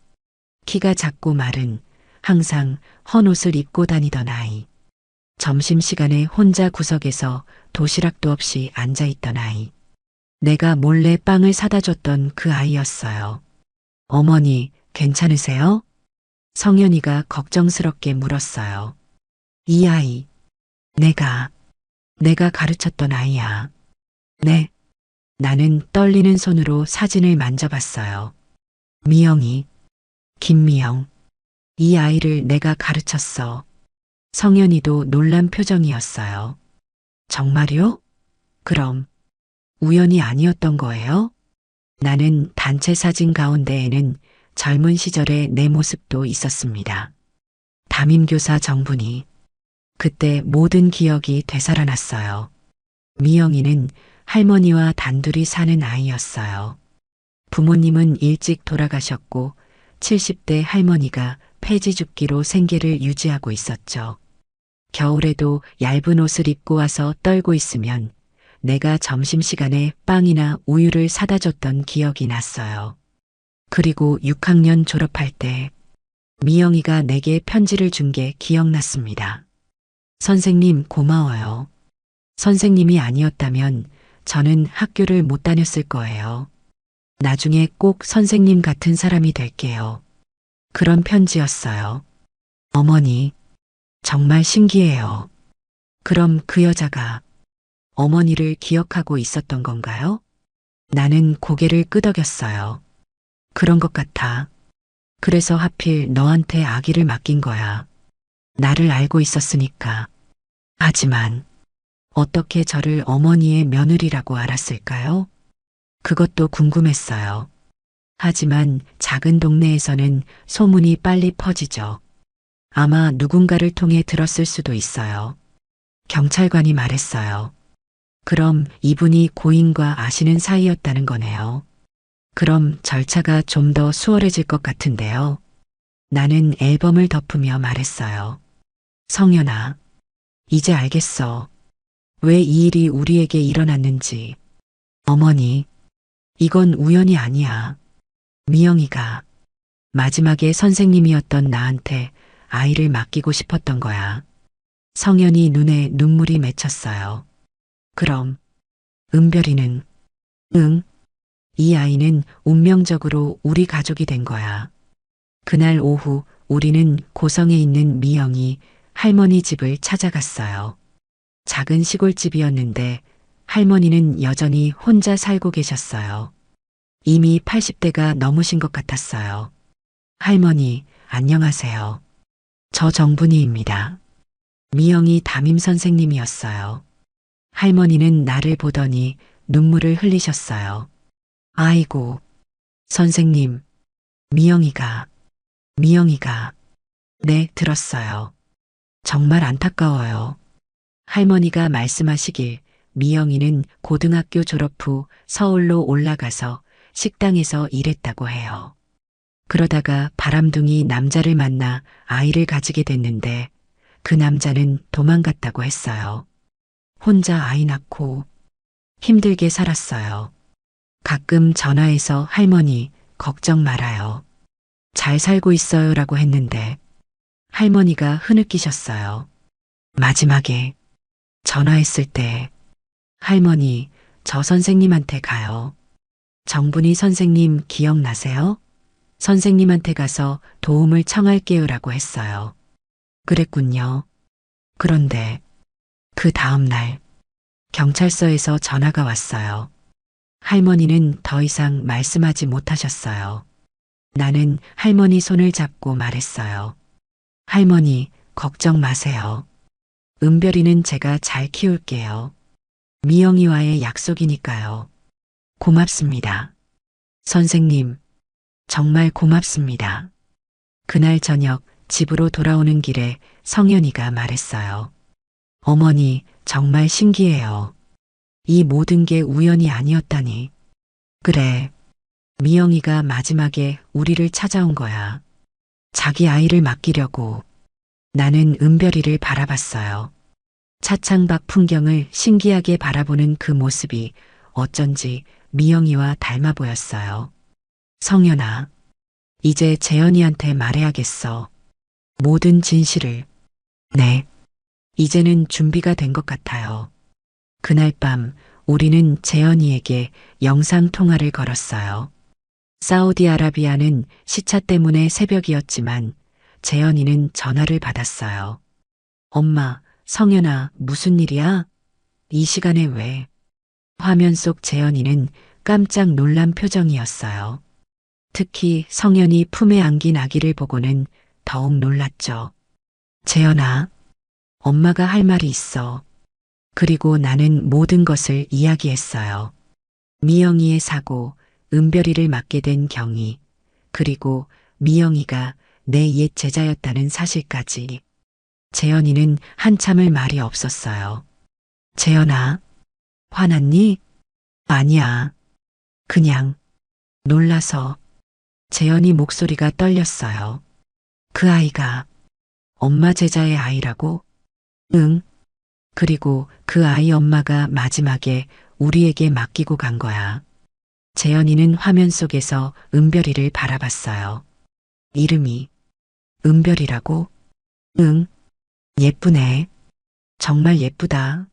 키가 작고 마른, 항상 헌 옷을 입고 다니던 아이. 점심시간에 혼자 구석에서 도시락도 없이 앉아있던 아이. 내가 몰래 빵을 사다 줬던 그 아이였어요. 어머니, 괜찮으세요? 성현이가 걱정스럽게 물었어요. 이 아이, 내가 가르쳤던 아이야. 네. 나는 떨리는 손으로 사진을 만져봤어요. 미영이, 김미영. 이 아이를 내가 가르쳤어. 성현이도 놀란 표정이었어요. 정말요? 그럼 우연이 아니었던 거예요? 나는 단체 사진 가운데에는 젊은 시절의 내 모습도 있었습니다. 담임교사 정분이. 그때 모든 기억이 되살아났어요. 미영이는 할머니와 단둘이 사는 아이였어요. 부모님은 일찍 돌아가셨고 70대 할머니가 폐지 줍기로 생계를 유지하고 있었죠. 겨울에도 얇은 옷을 입고 와서 떨고 있으면 내가 점심시간에 빵이나 우유를 사다 줬던 기억이 났어요. 그리고 6학년 졸업할 때 미영이가 내게 편지를 준 게 기억났습니다. 선생님 고마워요. 선생님이 아니었다면 저는 학교를 못 다녔을 거예요. 나중에 꼭 선생님 같은 사람이 될게요. 그런 편지였어요. 어머니, 정말 신기해요. 그럼 그 여자가 어머니를 기억하고 있었던 건가요? 나는 고개를 끄덕였어요. 그런 것 같아. 그래서 하필 너한테 아기를 맡긴 거야. 나를 알고 있었으니까. 하지만 어떻게 저를 어머니의 며느리라고 알았을까요? 그것도 궁금했어요. 하지만 작은 동네에서는 소문이 빨리 퍼지죠. 아마 누군가를 통해 들었을 수도 있어요. 경찰관이 말했어요. 그럼 이분이 고인과 아시는 사이였다는 거네요. 그럼 절차가 좀 더 수월해질 것 같은데요. 나는 앨범을 덮으며 말했어요. 성현아, 이제 알겠어. 왜 이 일이 우리에게 일어났는지. 어머니, 이건 우연이 아니야. 미영이가 마지막에 선생님이었던 나한테 아이를 맡기고 싶었던 거야. 성현이 눈에 눈물이 맺혔어요. 그럼 은별이는? 응, 이 아이는 운명적으로 우리 가족이 된 거야. 그날 오후 우리는 고성에 있는 미영이 할머니 집을 찾아갔어요. 작은 시골집이었는데 할머니는 여전히 혼자 살고 계셨어요. 이미 80대가 넘으신 것 같았어요. 할머니, 안녕하세요. 저 정분이입니다. 미영이 담임 선생님이었어요. 할머니는 나를 보더니 눈물을 흘리셨어요. 아이고, 선생님, 미영이가, 네, 들었어요. 정말 안타까워요. 할머니가 말씀하시길 미영이는 고등학교 졸업 후 서울로 올라가서 식당에서 일했다고 해요. 그러다가 바람둥이 남자를 만나 아이를 가지게 됐는데 그 남자는 도망갔다고 했어요. 혼자 아이 낳고 힘들게 살았어요. 가끔 전화해서 할머니 걱정 말아요. 잘 살고 있어요라고 했는데 할머니가 흐느끼셨어요. 마지막에 전화했을 때 할머니 저 선생님한테 가요. 정분이 선생님 기억나세요? 선생님한테 가서 도움을 청할게요라고 했어요. 그랬군요. 그런데 그 다음 날 경찰서에서 전화가 왔어요. 할머니는 더 이상 말씀하지 못하셨어요. 나는 할머니 손을 잡고 말했어요. 할머니, 걱정 마세요. 은별이는 제가 잘 키울게요. 미영이와의 약속이니까요. 고맙습니다. 선생님, 정말 고맙습니다. 그날 저녁 집으로 돌아오는 길에 성현이가 말했어요. 어머니, 정말 신기해요. 이 모든 게 우연이 아니었다니. 그래. 미영이가 마지막에 우리를 찾아온 거야. 자기 아이를 맡기려고. 나는 은별이를 바라봤어요. 차창 밖 풍경을 신기하게 바라보는 그 모습이 어쩐지 미영이와 닮아 보였어요. 성현아, 이제 재현이한테 말해야겠어. 모든 진실을. 네. 이제는 준비가 된 것 같아요. 그날 밤 우리는 재현이에게 영상 통화를 걸었어요. 사우디아라비아는 시차 때문에 새벽이었지만 재현이는 전화를 받았어요. 엄마, 성현아, 무슨 일이야? 이 시간에 왜? 화면 속 재현이는 깜짝 놀란 표정이었어요. 특히 성현이 품에 안긴 아기를 보고는 더욱 놀랐죠. 재현아, 엄마가 할 말이 있어. 그리고 나는 모든 것을 이야기했어요. 미영이의 사고, 은별이를 맡게 된 경위, 그리고 미영이가 내 옛 제자였다는 사실까지. 재현이는 한참을 말이 없었어요. 재현아, 화났니? 아니야. 그냥 놀라서. 재현이 목소리가 떨렸어요. 그 아이가 엄마 제자의 아이라고? 응. 그리고 그 아이 엄마가 마지막에 우리에게 맡기고 간 거야. 재현이는 화면 속에서 은별이를 바라봤어요. 이름이 은별이라고? 응. 예쁘네. 정말 예쁘다.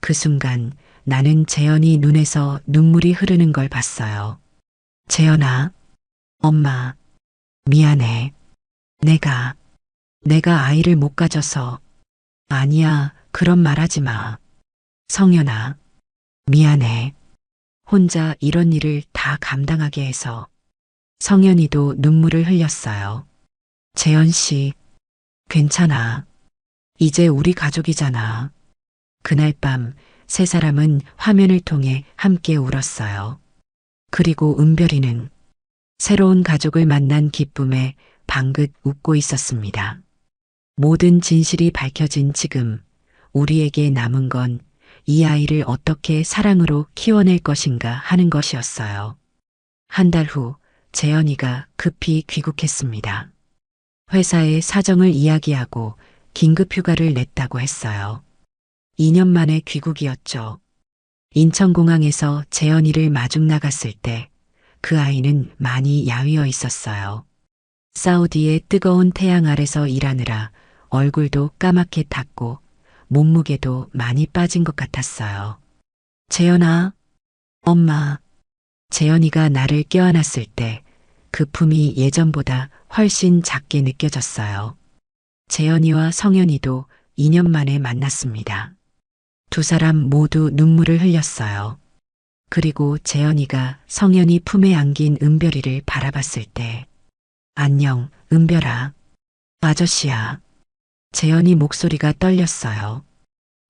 그 순간 나는 재현이 눈에서 눈물이 흐르는 걸 봤어요. 재현아, 엄마, 미안해. 내가 아이를 못 가져서. 아니야, 그런 말 하지 마. 성현아, 미안해. 혼자 이런 일을 다 감당하게 해서. 성현이도 눈물을 흘렸어요. 재현 씨, 괜찮아. 이제 우리 가족이잖아. 그날 밤 세 사람은 화면을 통해 함께 울었어요. 그리고 은별이는 새로운 가족을 만난 기쁨에 방긋 웃고 있었습니다. 모든 진실이 밝혀진 지금 우리에게 남은 건 이 아이를 어떻게 사랑으로 키워낼 것인가 하는 것이었어요. 한 달 후 재현이가 급히 귀국했습니다. 회사에 사정을 이야기하고 긴급 휴가를 냈다고 했어요. 2년 만에 귀국이었죠. 인천공항에서 재현이를 마중 나갔을 때 그 아이는 많이 야위어 있었어요. 사우디의 뜨거운 태양 아래서 일하느라 얼굴도 까맣게 탔고 몸무게도 많이 빠진 것 같았어요. 재현아, 엄마. 재현이가 나를 껴안았을 때 그 품이 예전보다 훨씬 작게 느껴졌어요. 재현이와 성현이도 2년 만에 만났습니다. 두 사람 모두 눈물을 흘렸어요. 그리고 재현이가 성현이 품에 안긴 은별이를 바라봤을 때 안녕, 은별아. 아저씨야. 재현이 목소리가 떨렸어요.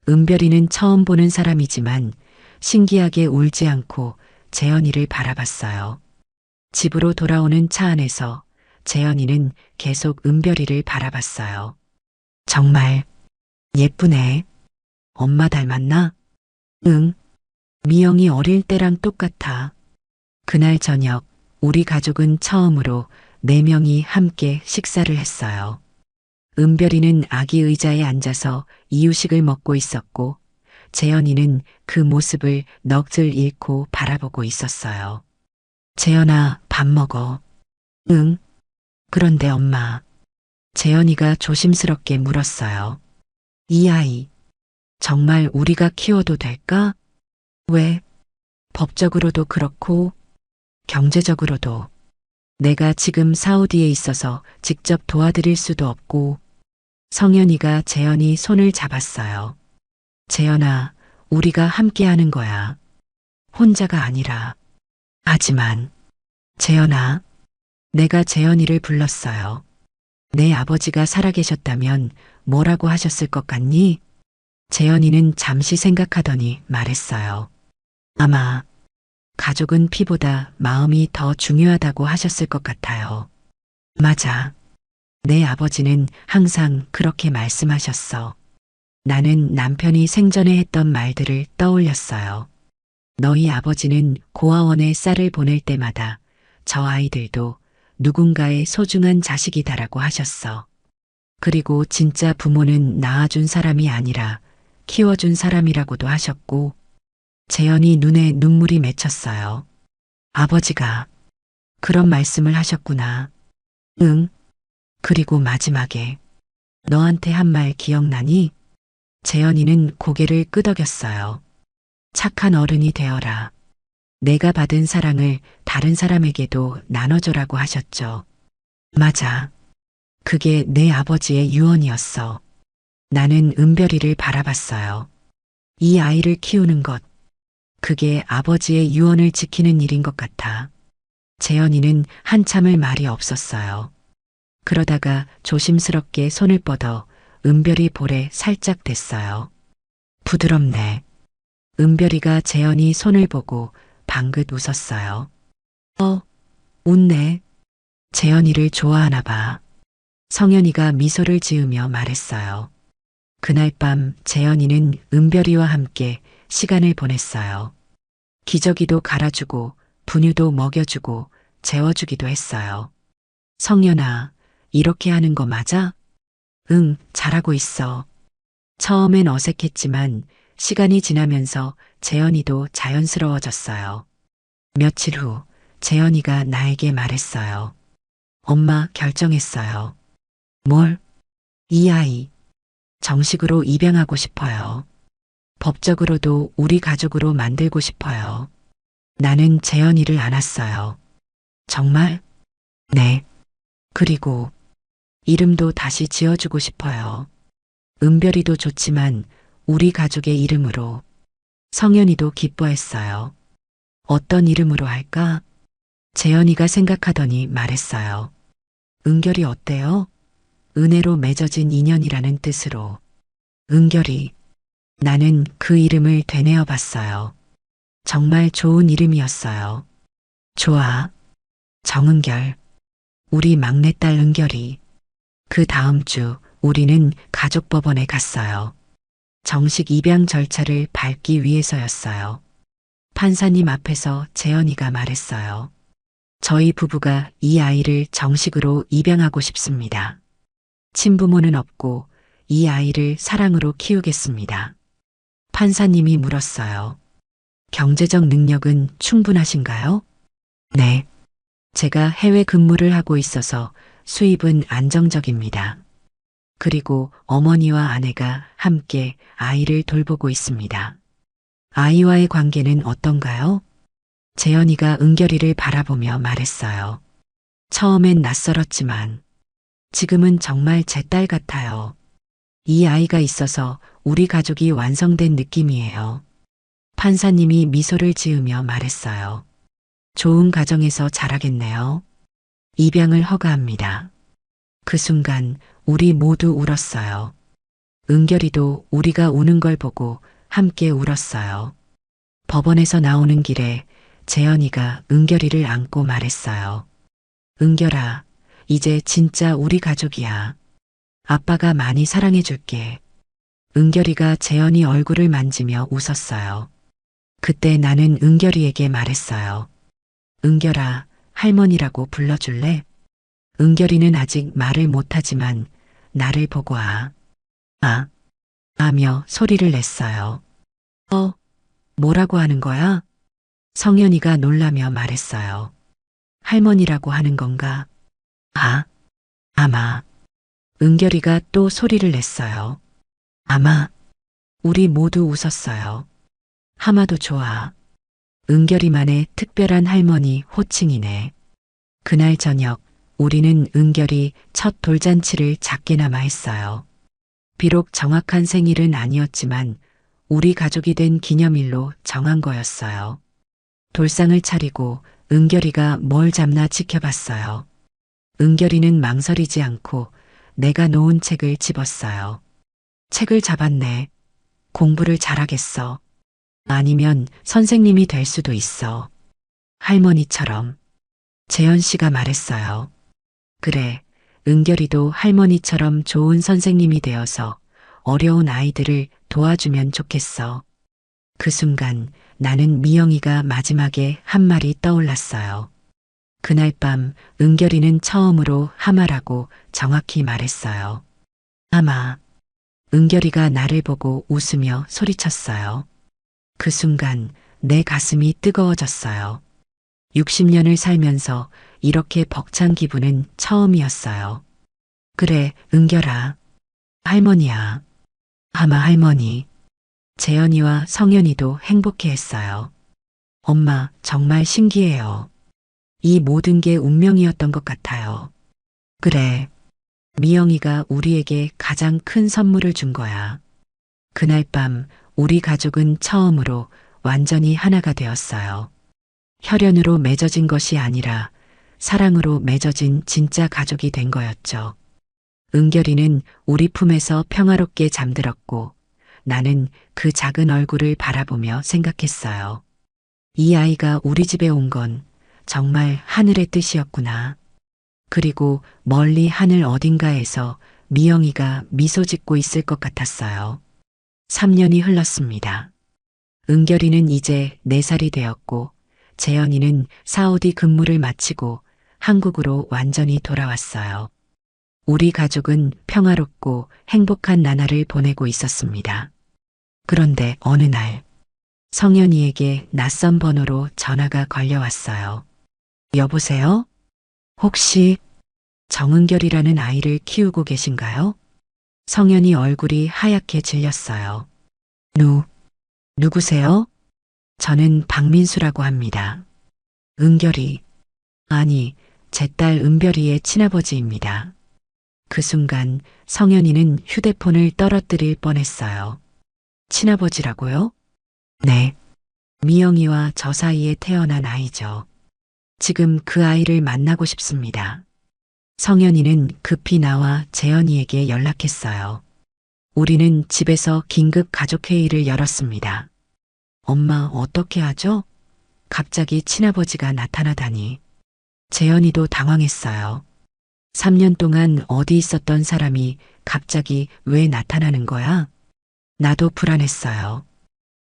은별이는 처음 보는 사람이지만 신기하게 울지 않고 재현이를 바라봤어요. 집으로 돌아오는 차 안에서 재현이는 계속 은별이를 바라봤어요. 정말 예쁘네. 엄마 닮았나? 응. 미영이 어릴 때랑 똑같아. 그날 저녁 우리 가족은 처음으로 4명이 함께 식사를 했어요. 은별이는 아기 의자에 앉아서 이유식을 먹고 있었고 재현이는 그 모습을 넋을 잃고 바라보고 있었어요. 재현아, 밥 먹어. 응. 그런데 엄마. 재현이가 조심스럽게 물었어요. 이 아이, 정말 우리가 키워도 될까? 왜? 법적으로도 그렇고, 경제적으로도. 내가 지금 사우디에 있어서 직접 도와드릴 수도 없고, 성현이가 재현이 손을 잡았어요. 재현아, 우리가 함께 하는 거야. 혼자가 아니라. 하지만, 재현아, 내가 재현이를 불렀어요. 내 아버지가 살아계셨다면 뭐라고 하셨을 것 같니? 재현이는 잠시 생각하더니 말했어요. 아마 가족은 피보다 마음이 더 중요하다고 하셨을 것 같아요. 맞아. 내 아버지는 항상 그렇게 말씀하셨어. 나는 남편이 생전에 했던 말들을 떠올렸어요. 너희 아버지는 고아원에 쌀을 보낼 때마다 저 아이들도 누군가의 소중한 자식이다라고 하셨어. 그리고 진짜 부모는 낳아준 사람이 아니라 키워준 사람이라고도 하셨고, 재현이 눈에 눈물이 맺혔어요. 아버지가 그런 말씀을 하셨구나. 응. 그리고 마지막에 너한테 한 말 기억나니? 재현이는 고개를 끄덕였어요. 착한 어른이 되어라. 내가 받은 사랑을 다른 사람에게도 나눠줘라고 하셨죠. 맞아. 그게 내 아버지의 유언이었어. 나는 은별이를 바라봤어요. 이 아이를 키우는 것, 그게 아버지의 유언을 지키는 일인 것 같아. 재현이는 한참을 말이 없었어요. 그러다가 조심스럽게 손을 뻗어 은별이 볼에 살짝 댔어요. 부드럽네. 은별이가 재현이 손을 보고 방긋 웃었어요. 웃네. 재현이를 좋아하나 봐. 성현이가 미소를 지으며 말했어요. 그날 밤 재현이는 은별이와 함께 시간을 보냈어요. 기저귀도 갈아주고 분유도 먹여주고 재워주기도 했어요. 성현아, 이렇게 하는 거 맞아? 응, 잘하고 있어. 처음엔 어색했지만 시간이 지나면서 재현이도 자연스러워졌어요. 며칠 후 재현이가 나에게 말했어요. 엄마 결정했어요. 뭘? 이 아이 정식으로 입양하고 싶어요. 법적으로도 우리 가족으로 만들고 싶어요. 나는 재현이를 안았어요. 정말? 네. 그리고 이름도 다시 지어주고 싶어요. 은별이도 좋지만 우리 가족의 이름으로. 성현이도 기뻐했어요. 어떤 이름으로 할까? 재현이가 생각하더니 말했어요. 은결이 어때요? 은혜로 맺어진 인연이라는 뜻으로. 은결이. 나는 그 이름을 되뇌어 봤어요. 정말 좋은 이름이었어요. 좋아. 정은결. 우리 막내딸 은결이. 그 다음 주 우리는 가족법원에 갔어요. 정식 입양 절차를 밟기 위해서였어요. 판사님 앞에서 재현이가 말했어요. 저희 부부가 이 아이를 정식으로 입양하고 싶습니다. 친부모는 없고 이 아이를 사랑으로 키우겠습니다. 판사님이 물었어요. 경제적 능력은 충분하신가요? 네. 제가 해외 근무를 하고 있어서 수입은 안정적입니다. 그리고 어머니와 아내가 함께 아이를 돌보고 있습니다. 아이와의 관계는 어떤가요? 재현이가 은결이를 바라보며 말했어요. 처음엔 낯설었지만 지금은 정말 제 딸 같아요. 이 아이가 있어서 우리 가족이 완성된 느낌이에요. 판사님이 미소를 지으며 말했어요. 좋은 가정에서 자라겠네요. 입양을 허가합니다. 그 순간 우리 모두 울었어요. 은결이도 우리가 우는 걸 보고 함께 울었어요. 법원에서 나오는 길에 재현이가 은결이를 안고 말했어요. 은결아, 이제 진짜 우리 가족이야. 아빠가 많이 사랑해줄게. 은결이가 재현이 얼굴을 만지며 웃었어요. 그때 나는 은결이에게 말했어요. 은결아, 할머니라고 불러줄래? 은결이는 아직 말을 못하지만 나를 보고 아며 소리를 냈어요. 뭐라고 하는 거야? 성현이가 놀라며 말했어요. 할머니라고 하는 건가? 아마. 은결이가 또 소리를 냈어요. 아마. 우리 모두 웃었어요. 하마도 좋아. 은결이만의 특별한 할머니 호칭이네. 그날 저녁 우리는 은결이 첫 돌잔치를 작게나마 했어요. 비록 정확한 생일은 아니었지만 우리 가족이 된 기념일로 정한 거였어요. 돌상을 차리고 은결이가 뭘 잡나 지켜봤어요. 은결이는 망설이지 않고 내가 놓은 책을 집었어요. 책을 잡았네. 공부를 잘하겠어. 아니면 선생님이 될 수도 있어. 할머니처럼. 재현 씨가 말했어요. 그래, 은결이도 할머니처럼 좋은 선생님이 되어서 어려운 아이들을 도와주면 좋겠어. 그 순간 나는 미영이가 마지막에 한 말이 떠올랐어요. 그날 밤 은결이는 처음으로 하마라고 정확히 말했어요. 하마. 은결이가 나를 보고 웃으며 소리쳤어요. 그 순간 내 가슴이 뜨거워졌어요. 60년을 살면서 이렇게 벅찬 기분은 처음이었어요. 그래, 은결아. 할머니야. 하마 할머니. 재현이와 성현이도 행복해했어요. 엄마, 정말 신기해요. 이 모든 게 운명이었던 것 같아요. 그래. 미영이가 우리에게 가장 큰 선물을 준 거야. 그날 밤 우리 가족은 처음으로 완전히 하나가 되었어요. 혈연으로 맺어진 것이 아니라 사랑으로 맺어진 진짜 가족이 된 거였죠. 은결이는 우리 품에서 평화롭게 잠들었고 나는 그 작은 얼굴을 바라보며 생각했어요. 이 아이가 우리 집에 온 건 정말 하늘의 뜻이었구나. 그리고 멀리 하늘 어딘가에서 미영이가 미소 짓고 있을 것 같았어요. 3년이 흘렀습니다. 은결이는 이제 4살이 되었고 재현이는 사우디 근무를 마치고 한국으로 완전히 돌아왔어요. 우리 가족은 평화롭고 행복한 나날을 보내고 있었습니다. 그런데 어느 날 성현이에게 낯선 번호로 전화가 걸려왔어요. 여보세요? 혹시 정은결이라는 아이를 키우고 계신가요? 성현이 얼굴이 하얗게 질렸어요. 누구세요? 저는 박민수라고 합니다. 은결이, 아니, 제 딸 은별이의 친아버지입니다. 그 순간 성현이는 휴대폰을 떨어뜨릴 뻔했어요. 친아버지라고요? 네. 미영이와 저 사이에 태어난 아이죠. 지금 그 아이를 만나고 싶습니다. 성현이는 급히 나와 재현이에게 연락했어요. 우리는 집에서 긴급 가족회의를 열었습니다. 엄마, 어떻게 하죠? 갑자기 친아버지가 나타나다니. 재현이도 당황했어요. 3년 동안 어디 있었던 사람이 갑자기 왜 나타나는 거야? 나도 불안했어요.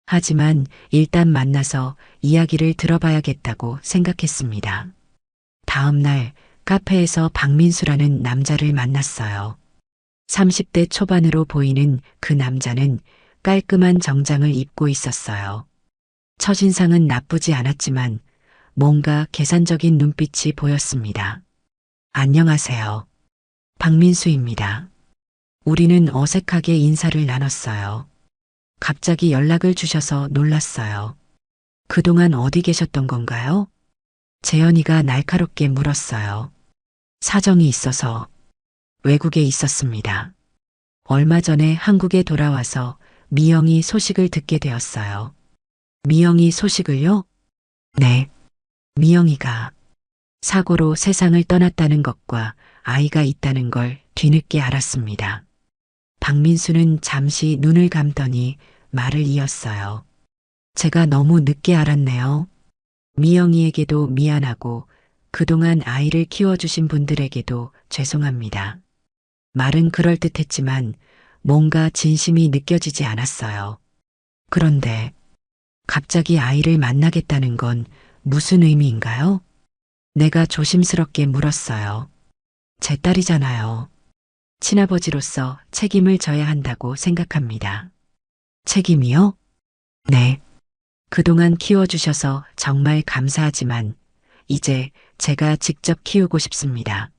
하지만 일단 만나서 이야기를 들어봐야겠다고 생각했습니다. 다음 날 카페에서 박민수라는 남자를 만났어요. 30대 초반으로 보이는 그 남자는 깔끔한 정장을 입고 있었어요. 첫인상은 나쁘지 않았지만 뭔가 계산적인 눈빛이 보였습니다. 안녕하세요. 박민수입니다. 우리는 어색하게 인사를 나눴어요. 갑자기 연락을 주셔서 놀랐어요. 그동안 어디 계셨던 건가요? 재현이가 날카롭게 물었어요. 사정이 있어서 외국에 있었습니다. 얼마 전에 한국에 돌아와서 미영이 소식을 듣게 되었어요. 미영이 소식을요? 네. 미영이가 사고로 세상을 떠났다는 것과 아이가 있다는 걸 뒤늦게 알았습니다. 박민수는 잠시 눈을 감더니 말을 이었어요. 제가 너무 늦게 알았네요. 미영이에게도 미안하고 그동안 아이를 키워주신 분들에게도 죄송합니다. 말은 그럴듯했지만 뭔가 진심이 느껴지지 않았어요. 그런데 갑자기 아이를 만나겠다는 건 무슨 의미인가요? 내가 조심스럽게 물었어요. 제 딸이잖아요. 친아버지로서 책임을 져야 한다고 생각합니다. 책임이요? 네. 그동안 키워주셔서 정말 감사하지만 이제 제가 직접 키우고 싶습니다.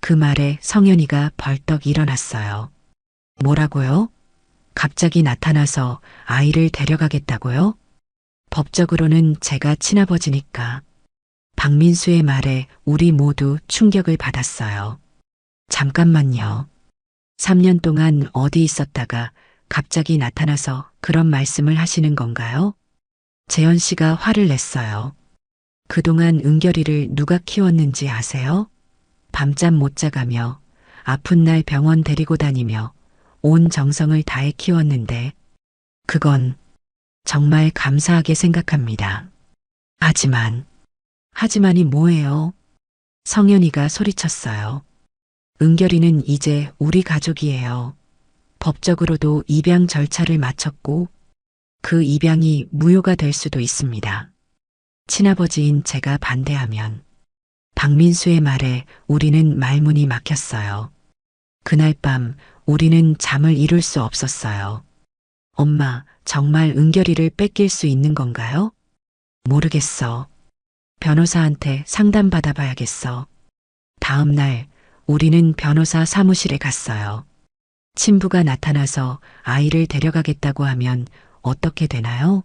그 말에 성현이가 벌떡 일어났어요. 뭐라고요? 갑자기 나타나서 아이를 데려가겠다고요? 법적으로는 제가 친아버지니까. 박민수의 말에 우리 모두 충격을 받았어요. 잠깐만요. 3년 동안 어디 있었다가 갑자기 나타나서 그런 말씀을 하시는 건가요? 재현 씨가 화를 냈어요. 그동안 은결이를 누가 키웠는지 아세요? 밤잠 못 자가며 아픈 날 병원 데리고 다니며 온 정성을 다해 키웠는데 그건 정말 감사하게 생각합니다. 하지만이 뭐예요? 성현이가 소리쳤어요. 은결이는 이제 우리 가족이에요. 법적으로도 입양 절차를 마쳤고 그 입양이 무효가 될 수도 있습니다. 친아버지인 제가 반대하면 박민수의 말에 우리는 말문이 막혔어요. 그날 밤 우리는 잠을 이룰 수 없었어요. 엄마, 정말 은결이를 뺏길 수 있는 건가요? 모르겠어. 변호사한테 상담받아 봐야겠어. 다음 날 우리는 변호사 사무실에 갔어요. 친부가 나타나서 아이를 데려가겠다고 하면 어떻게 되나요?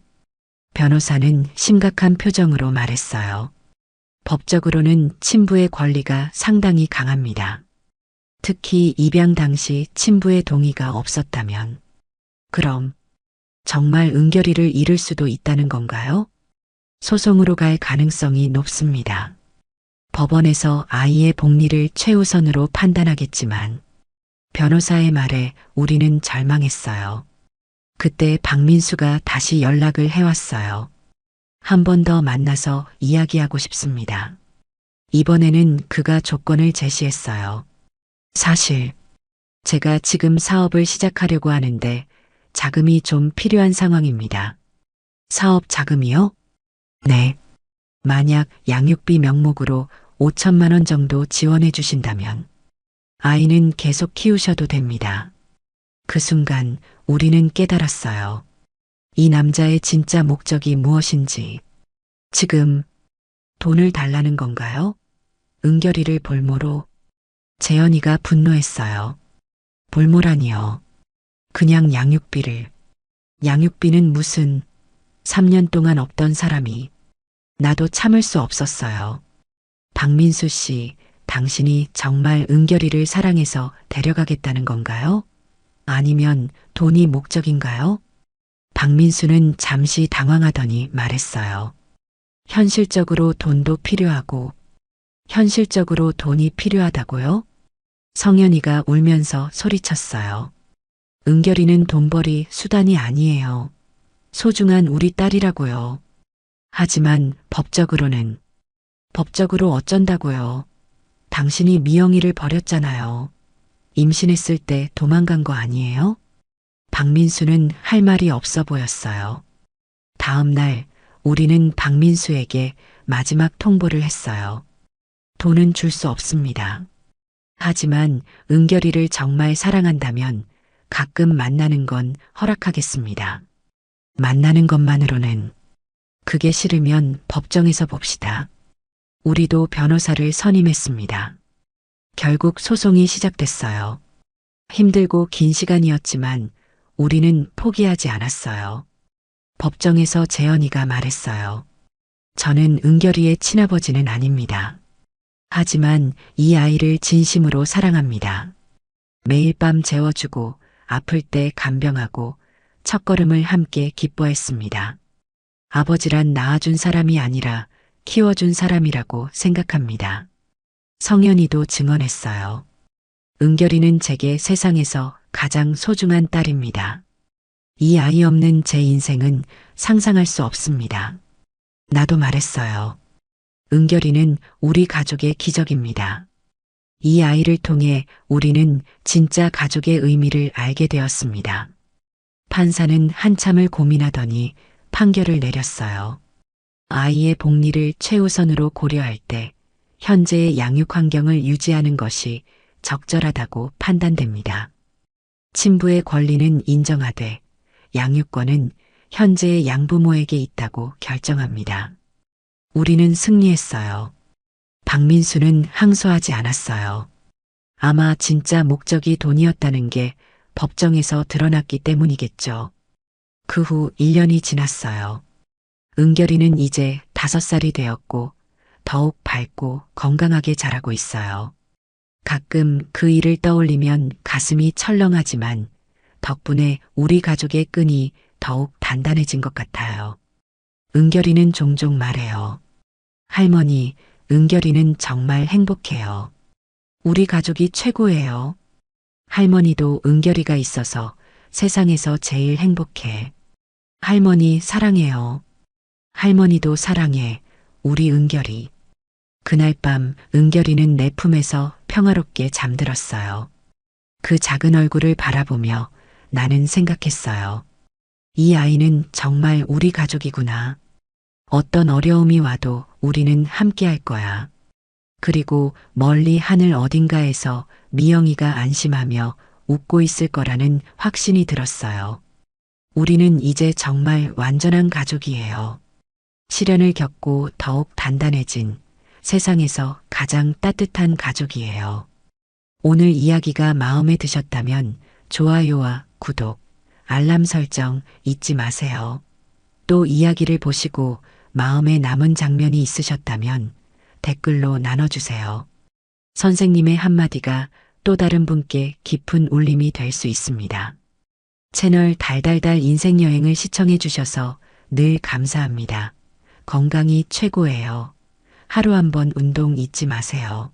변호사는 심각한 표정으로 말했어요. 법적으로는 친부의 권리가 상당히 강합니다. 특히 입양 당시 친부의 동의가 없었다면. 그럼 정말 은결이를 잃을 수도 있다는 건가요? 소송으로 갈 가능성이 높습니다. 법원에서 아이의 복리를 최우선으로 판단하겠지만 변호사의 말에 우리는 절망했어요. 그때 박민수가 다시 연락을 해왔어요. 한 번 더 만나서 이야기하고 싶습니다. 이번에는 그가 조건을 제시했어요. 사실 제가 지금 사업을 시작하려고 하는데 자금이 좀 필요한 상황입니다. 사업 자금이요? 네. 만약 양육비 명목으로 5천만 원 정도 지원해 주신다면 아이는 계속 키우셔도 됩니다. 그 순간 우리는 깨달았어요. 이 남자의 진짜 목적이 무엇인지. 지금 돈을 달라는 건가요? 은결이를 볼모로. 재현이가 분노했어요. 볼모라니요. 그냥 양육비를. 양육비는 무슨 3년 동안 없던 사람이. 나도 참을 수 없었어요. 박민수 씨, 당신이 정말 은결이를 사랑해서 데려가겠다는 건가요? 아니면 돈이 목적인가요? 박민수는 잠시 당황하더니 말했어요. 현실적으로 돈도 필요하고, 현실적으로 돈이 필요하다고요? 성현이가 울면서 소리쳤어요. 은결이는 돈벌이 수단이 아니에요. 소중한 우리 딸이라고요. 하지만 법적으로 어쩐다고요. 당신이 미영이를 버렸잖아요. 임신했을 때 도망간 거 아니에요? 박민수는 할 말이 없어 보였어요. 다음 날 우리는 박민수에게 마지막 통보를 했어요. 돈은 줄 수 없습니다. 하지만 은결이를 정말 사랑한다면 가끔 만나는 건 허락하겠습니다. 만나는 것만으로는. 그게 싫으면 법정에서 봅시다. 우리도 변호사를 선임했습니다. 결국 소송이 시작됐어요. 힘들고 긴 시간이었지만 우리는 포기하지 않았어요. 법정에서 재현이가 말했어요. 저는 은결이의 친아버지는 아닙니다. 하지만 이 아이를 진심으로 사랑합니다. 매일 밤 재워주고 아플 때 간병하고 첫걸음을 함께 기뻐했습니다. 아버지란 낳아준 사람이 아니라 키워준 사람이라고 생각합니다. 성현이도 증언했어요. 은결이는 제게 세상에서 가장 소중한 딸입니다. 이 아이 없는 제 인생은 상상할 수 없습니다. 나도 말했어요. 은결이는 우리 가족의 기적입니다. 이 아이를 통해 우리는 진짜 가족의 의미를 알게 되었습니다. 판사는 한참을 고민하더니 판결을 내렸어요. 아이의 복리를 최우선으로 고려할 때 현재의 양육 환경을 유지하는 것이 적절하다고 판단됩니다. 친부의 권리는 인정하되 양육권은 현재의 양부모에게 있다고 결정합니다. 우리는 승리했어요. 박민수는 항소하지 않았어요. 아마 진짜 목적이 돈이었다는 게 법정에서 드러났기 때문이겠죠. 그 후 1년이 지났어요. 은결이는 이제 5살이 되었고 더욱 밝고 건강하게 자라고 있어요. 가끔 그 일을 떠올리면 가슴이 철렁하지만 덕분에 우리 가족의 끈이 더욱 단단해진 것 같아요. 은결이는 종종 말해요. 할머니, 은결이는 정말 행복해요. 우리 가족이 최고예요. 할머니도 은결이가 있어서 세상에서 제일 행복해. 할머니 사랑해요. 할머니도 사랑해. 우리 은결이. 그날 밤 은결이는 내 품에서 평화롭게 잠들었어요. 그 작은 얼굴을 바라보며 나는 생각했어요. 이 아이는 정말 우리 가족이구나. 어떤 어려움이 와도 우리는 함께 할 거야. 그리고 멀리 하늘 어딘가에서 미영이가 안심하며 웃고 있을 거라는 확신이 들었어요. 우리는 이제 정말 완전한 가족이에요. 시련을 겪고 더욱 단단해진 세상에서 가장 따뜻한 가족이에요. 오늘 이야기가 마음에 드셨다면 좋아요와 구독, 알람 설정 잊지 마세요. 또 이야기를 보시고 마음에 남은 장면이 있으셨다면 댓글로 나눠주세요. 선생님의 한마디가 또 다른 분께 깊은 울림이 될 수 있습니다. 채널 달달달 인생여행을 시청해 주셔서 늘 감사합니다. 건강이 최고예요. 하루 한번 운동 잊지 마세요.